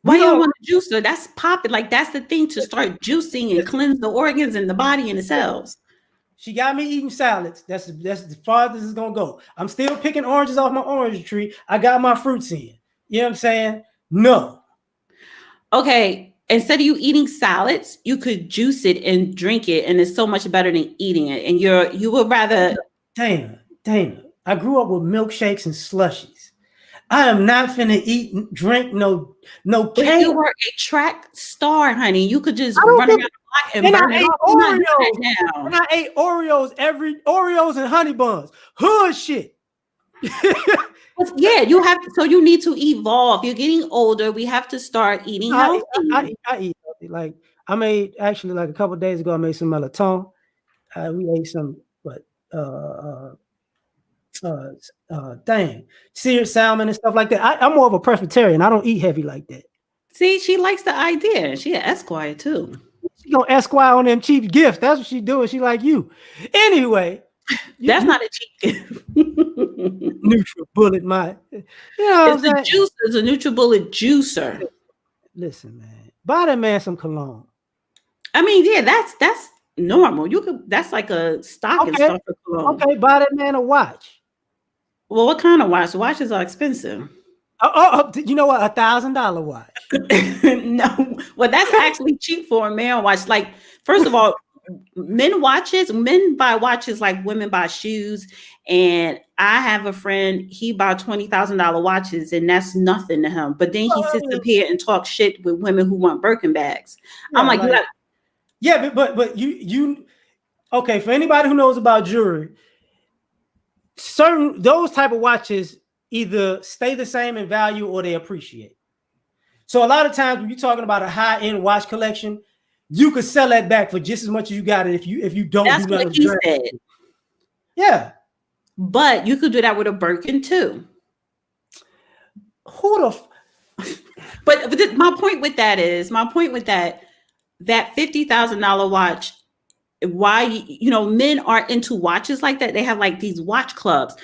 S3: Why
S1: We
S3: you don't
S1: gonna
S3: want a juicer? That's popping. Like, that's the thing, to start juicing and cleanse the organs and the body and the cells.
S1: She got me eating salads. That's as far as this is gonna go. I'm still picking oranges off my orange tree. I got my fruits in. You know what I'm saying? No.
S3: Okay, instead of you eating salads, you could juice it and drink it, and it's so much better than eating it. And you would rather.
S1: Dana. I grew up with milkshakes and slushies. I am not finna eat, drink no
S3: But
S1: cake.
S3: you were a track star, honey. You could just
S1: I don't
S3: run around
S1: give.
S3: the block and
S1: And I
S3: burn it
S1: ate
S3: off. You're not doing
S1: Oreos.
S3: that
S1: And
S3: now.
S1: I ate Oreos and honey buns. Hood shit.
S3: But yeah, you have to, so you need to evolve. You're getting older. We have to start eating
S1: I,
S3: healthy.
S1: I eat healthy. Like I made actually like a couple of days ago. I made some melatonin. We ate some uh, uh, dang seared salmon and stuff like that. I'm more of a Presbyterian. I don't eat heavy like that.
S3: See, she likes the idea. She an Esquire too.
S1: She gonna esquire on them cheap gifts. That's what she doing. She like you. Anyway,
S3: That's
S1: you
S3: not a cheap gift.
S1: neutral bullet, my. You know what I'm
S3: It's a
S1: saying?
S3: juicer. It's a NutriBullet juicer.
S1: Listen, man. Buy that man some cologne.
S3: I mean, yeah, that's normal. You could. That's like a stocking
S1: Okay.
S3: stuffer cologne.
S1: Okay, buy that man a watch.
S3: Well, what kind of watch? Watches are expensive.
S1: You know what? $1,000 watch.
S3: No, well, that's actually cheap for a man watch. Like, first of all, men buy watches like women buy shoes. And I have a friend, he bought $20,000 watches, and that's nothing to him. But then he sits up here and talks shit with women who want Birkin bags.
S1: Yeah,
S3: I'm like, you got.
S1: Yeah, but you okay, for anybody who knows about jewelry, certain those type of watches either stay the same in value or they appreciate. So a lot of times when you're talking about a high-end watch collection, you could sell that back for just as much as you got it if you don't
S3: That's
S1: do
S3: what
S1: nothing.
S3: he said.
S1: Yeah.
S3: But you could do that with a Birkin too.
S1: Who the
S3: But my point with that that $50,000 watch, why men are into watches like that. They have like these watch clubs.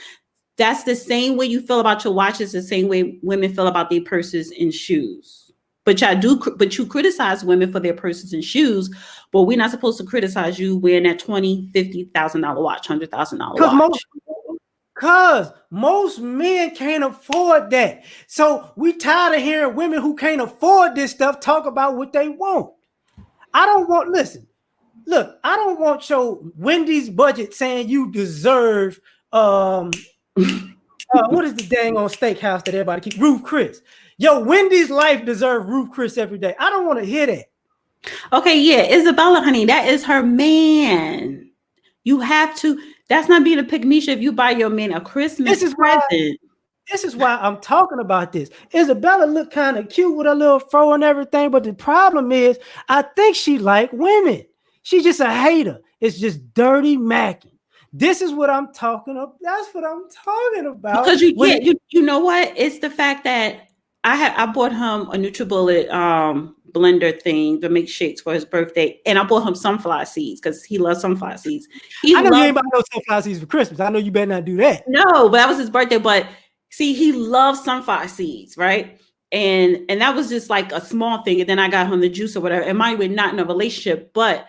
S3: That's the same way you feel about your watches, the same way women feel about their purses and shoes. But you criticize women for their purses and shoes, but we're not supposed to criticize you wearing that $20,000, $50,000 watch, $100,000 watch.
S1: Because most men can't afford that. So we tired of hearing women who can't afford this stuff talk about what they want. I don't want, listen, look, I don't want your Wendy's budget saying you deserve what is the dang on steakhouse that everybody keep? Ruth Chris. Yo, Wendy's life deserve Ruth Chris every day. I don't want to hear that.
S3: Okay, yeah, Isabella, honey, that is her man. You have to. That's not being a pick-me-sha if you buy your man a Christmas present.
S1: This is why I'm talking about this. Isabella look kind of cute with her little fro and everything, but the problem is, I think she like women. She's just a hater. It's just dirty macking. This is what I'm talking about. That's what I'm talking about.
S3: Because you know what? It's the fact that I bought him a NutriBullet blender thing to make shakes for his birthday, and I bought him sunflower seeds because he loves sunflower seeds.
S1: I know you ain't buying no sunflower seeds for Christmas. I know you better not do that.
S3: No, but that was his birthday. But see, he loves sunflower seeds, right? And that was just like a small thing. And then I got him the juice or whatever. And mind, we're not in a relationship, but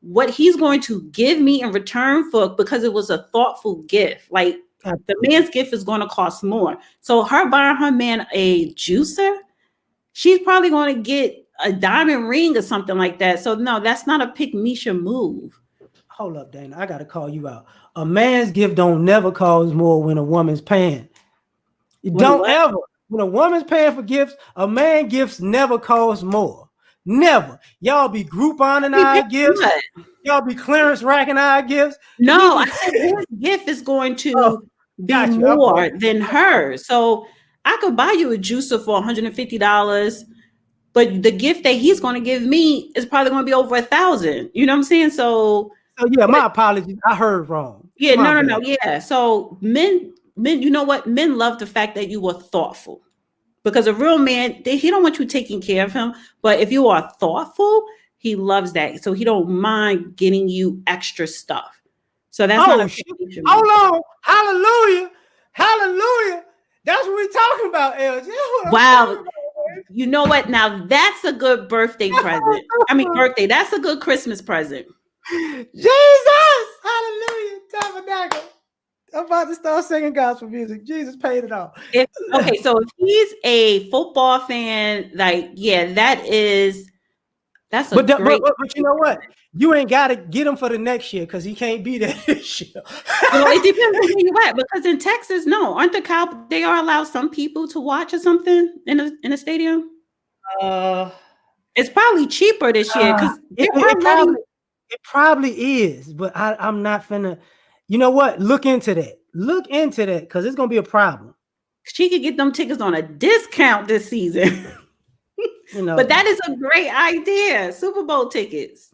S3: what he's going to give me in return because it was a thoughtful gift. Like the man's gift is going to cost more. So her buying her man a juicer, she's probably going to get a diamond ring or something like that. So no, that's not a pick-me-sha move.
S1: Hold up, Dana. I got to call you out. A man's gift don't never cost more when a woman's paying. Don't ever. When a woman's paying for gifts, a man gifts never cost more. Never. Y'all be Grouponing our gifts. Y'all be clearance racking our gifts.
S3: No, I said his gift is going to be more than hers. So I could buy you a juicer for $150, but the gift that he's going to give me is probably going to be over $1,000. You know what I'm saying? So
S1: yeah, my apologies. I heard wrong.
S3: Yeah, no. Yeah. So men men, you know what? Men love the fact that you were thoughtful. Because a real man, he don't want you taking care of him. But if you are thoughtful, he loves that. So he don't mind getting you extra stuff. So that's not
S1: Oh
S3: a
S1: shit!
S3: picture man.
S1: Hold on, hallelujah, hallelujah. That's what we're talking about, LG. That's what I'm
S3: Wow.
S1: talking about.
S3: You know what? Now that's a good birthday present. I mean, birthday. That's a good Christmas present.
S1: Jesus, hallelujah, tabernacle. I'm about to start singing gospel music. Jesus paid it all.
S3: Okay, so if he's a football fan, like, yeah, that's a great.
S1: But you know what? You ain't got to get him for the next year because he can't be there this year.
S3: Well, it depends on where you at. Because in Texas, no, aren't the cow? They are allowed some people to watch or something in a stadium.
S1: uh,
S3: It's probably cheaper this year because they are letting.
S1: it probably is, but I'm not finna. You know what? Look into that. Look into that because it's gonna be a problem.
S3: She could get them tickets on a discount this season.
S1: You know,
S3: But that is a great idea. Super Bowl tickets.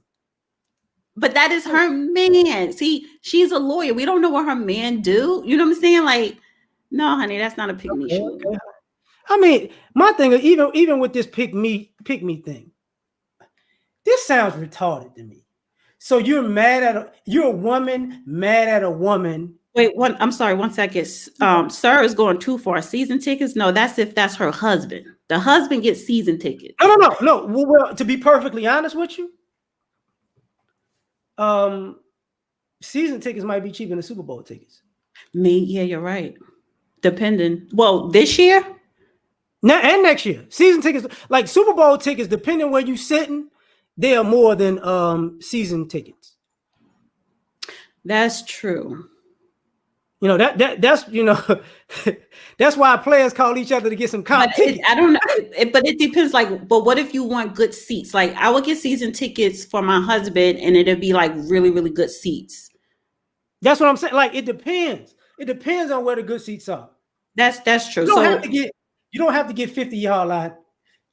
S3: But that is her man. See, she's a lawyer. We don't know what her man do. You know what I'm saying? Like, no, honey, that's not a pick me shoe.
S1: okay. I mean, my thing is even with this pick me thing, this sounds retarded to me. So you're a woman mad at a woman.
S3: Wait, I'm sorry, 1 second. Sir is going too far. Season tickets? No, that's if that's her husband. The husband gets season tickets.
S1: No. Well, to be perfectly honest with you, season tickets might be cheaper than Super Bowl tickets.
S3: Yeah, you're right. Depending. Well, this year?
S1: Now and next year. Season tickets, like Super Bowl tickets, depending where you sitting, they are more than season tickets.
S3: That's true.
S1: You know, that's that's why players call each other to get some comp tickets.
S3: I don't know, but it depends. Like, but what if you want good seats? Like, I would get season tickets for my husband, and it'd be like really, really good seats.
S1: That's what I'm saying. Like, it depends. It depends on where the good seats are.
S3: That's true.
S1: You don't have to get 50-yard line.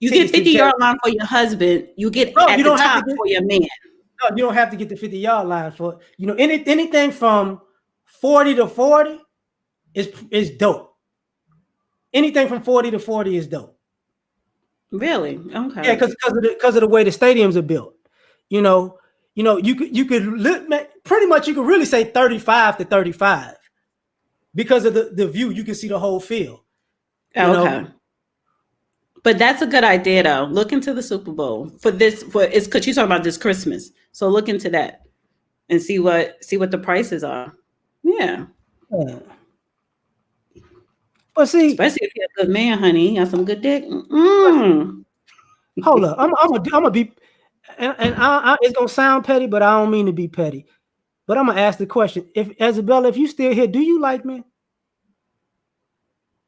S3: You get 50-yard line for your husband. You get at the top for your man.
S1: No, you don't have to get the 50-yard line for anything from 40 to 40 is dope. Anything from 40 to 40 is dope.
S3: Really? Okay.
S1: Yeah, because of the way the stadiums are built. You could pretty much you could really say 35 to 35 because of the view. You can see the whole field.
S3: Okay. But that's a good idea, though. Look into the Super Bowl it's because you're talking about this Christmas. So look into that and see what the prices are. Yeah.
S1: But see,
S3: especially if you're a good man, honey, you got some good dick.
S1: Hold up, I'm gonna be, and it's gonna sound petty, but I don't mean to be petty. But I'm gonna ask the question: if Isabella, if you still here, do you like men?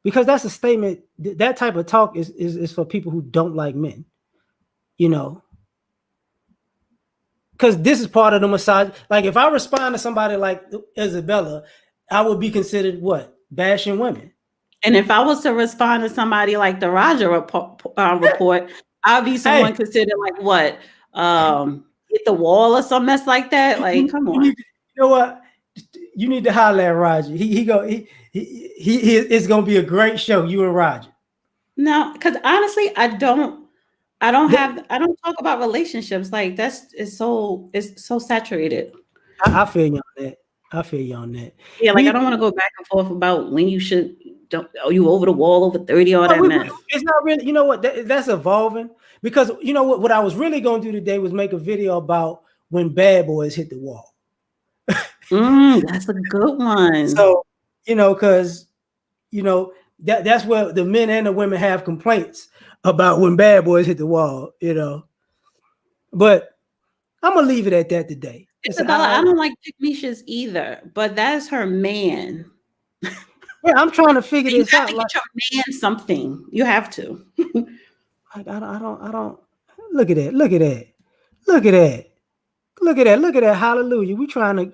S1: Because that's a statement. That type of talk is for people who don't like men. Because this is part of the massage. Like if I respond to somebody like Isabella, I would be considered what? Bashing women.
S3: And if I was to respond to somebody like the Roger report, I'd be someone considered like what? Hit the wall or some mess like that. Like, come on.
S1: You know what? You need to holler at Roger. It's gonna be a great show. You and Roger.
S3: No, because honestly, I don't talk about relationships. Like it's so saturated.
S1: I feel you on that.
S3: Yeah, like I don't want to go back and forth about when you should. You over the wall over 30 all that mess.
S1: It's not really. You know what? That's evolving because you know what I was really gonna do today was make a video about when bad boys hit the wall.
S3: That's a good one.
S1: So because that's where the men and the women have complaints about when bad boys hit the wall. But I'm gonna leave it at that today.
S3: Isabella, I don't like pygmies either, but that's her man.
S1: Yeah, I'm trying to figure this out.
S3: You have to get your man something. You have to.
S1: I don't. Look at that. Look at that. Look at that. Look at that. Look at that. Hallelujah. We trying to,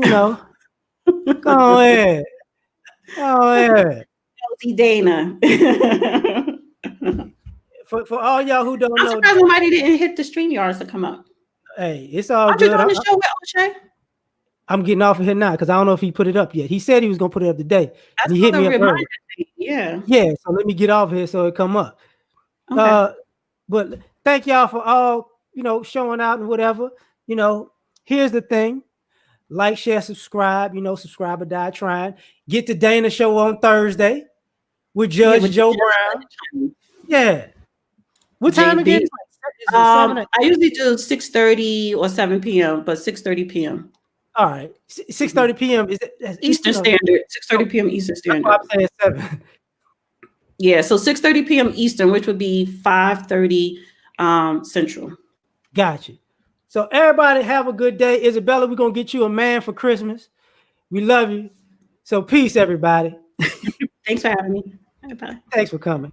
S1: go ahead. Go ahead.
S3: Dana.
S1: For all y'all who don't know,
S3: I'm surprised nobody didn't hit the StreamYards to come up.
S1: Hey, it's all good.
S3: You doing the show with O'Shea?
S1: I'm getting off of here now because I don't know if he put it up yet. He said he was gonna put it up today,
S3: That's
S1: and he
S3: what
S1: hit
S3: the
S1: me up
S3: reminder
S1: early.
S3: thing. Yeah.
S1: Yeah, so let me get off here so it come up.
S3: Okay.
S1: But thank y'all for all showing out and whatever. Here's the thing: like, share, subscribe. Subscribe or die trying. Get the Dana show on Thursday with
S3: Yeah,
S1: Judge
S3: with the
S1: Joe Brown.
S3: judge,
S1: Yeah. What time again?
S3: JB.
S1: Is it 7
S3: I usually do 6:30 or 7 p.m., but 6:30 p.m.
S1: All right, 6:30 p.m. Is that
S3: Eastern
S1: Eastern? Or,
S3: Standard, 6:30 p.m. Eastern
S1: that's why
S3: Standard.
S1: I'm saying 7.
S3: Yeah, so 6:30 p.m. Eastern, which would be 5:30 Central.
S1: Got you. So everybody have a good day. Isabella, we're gonna get you a man for Christmas. We love you. So peace, everybody.
S3: Thanks for having me. Bye-bye.
S1: Thanks for coming.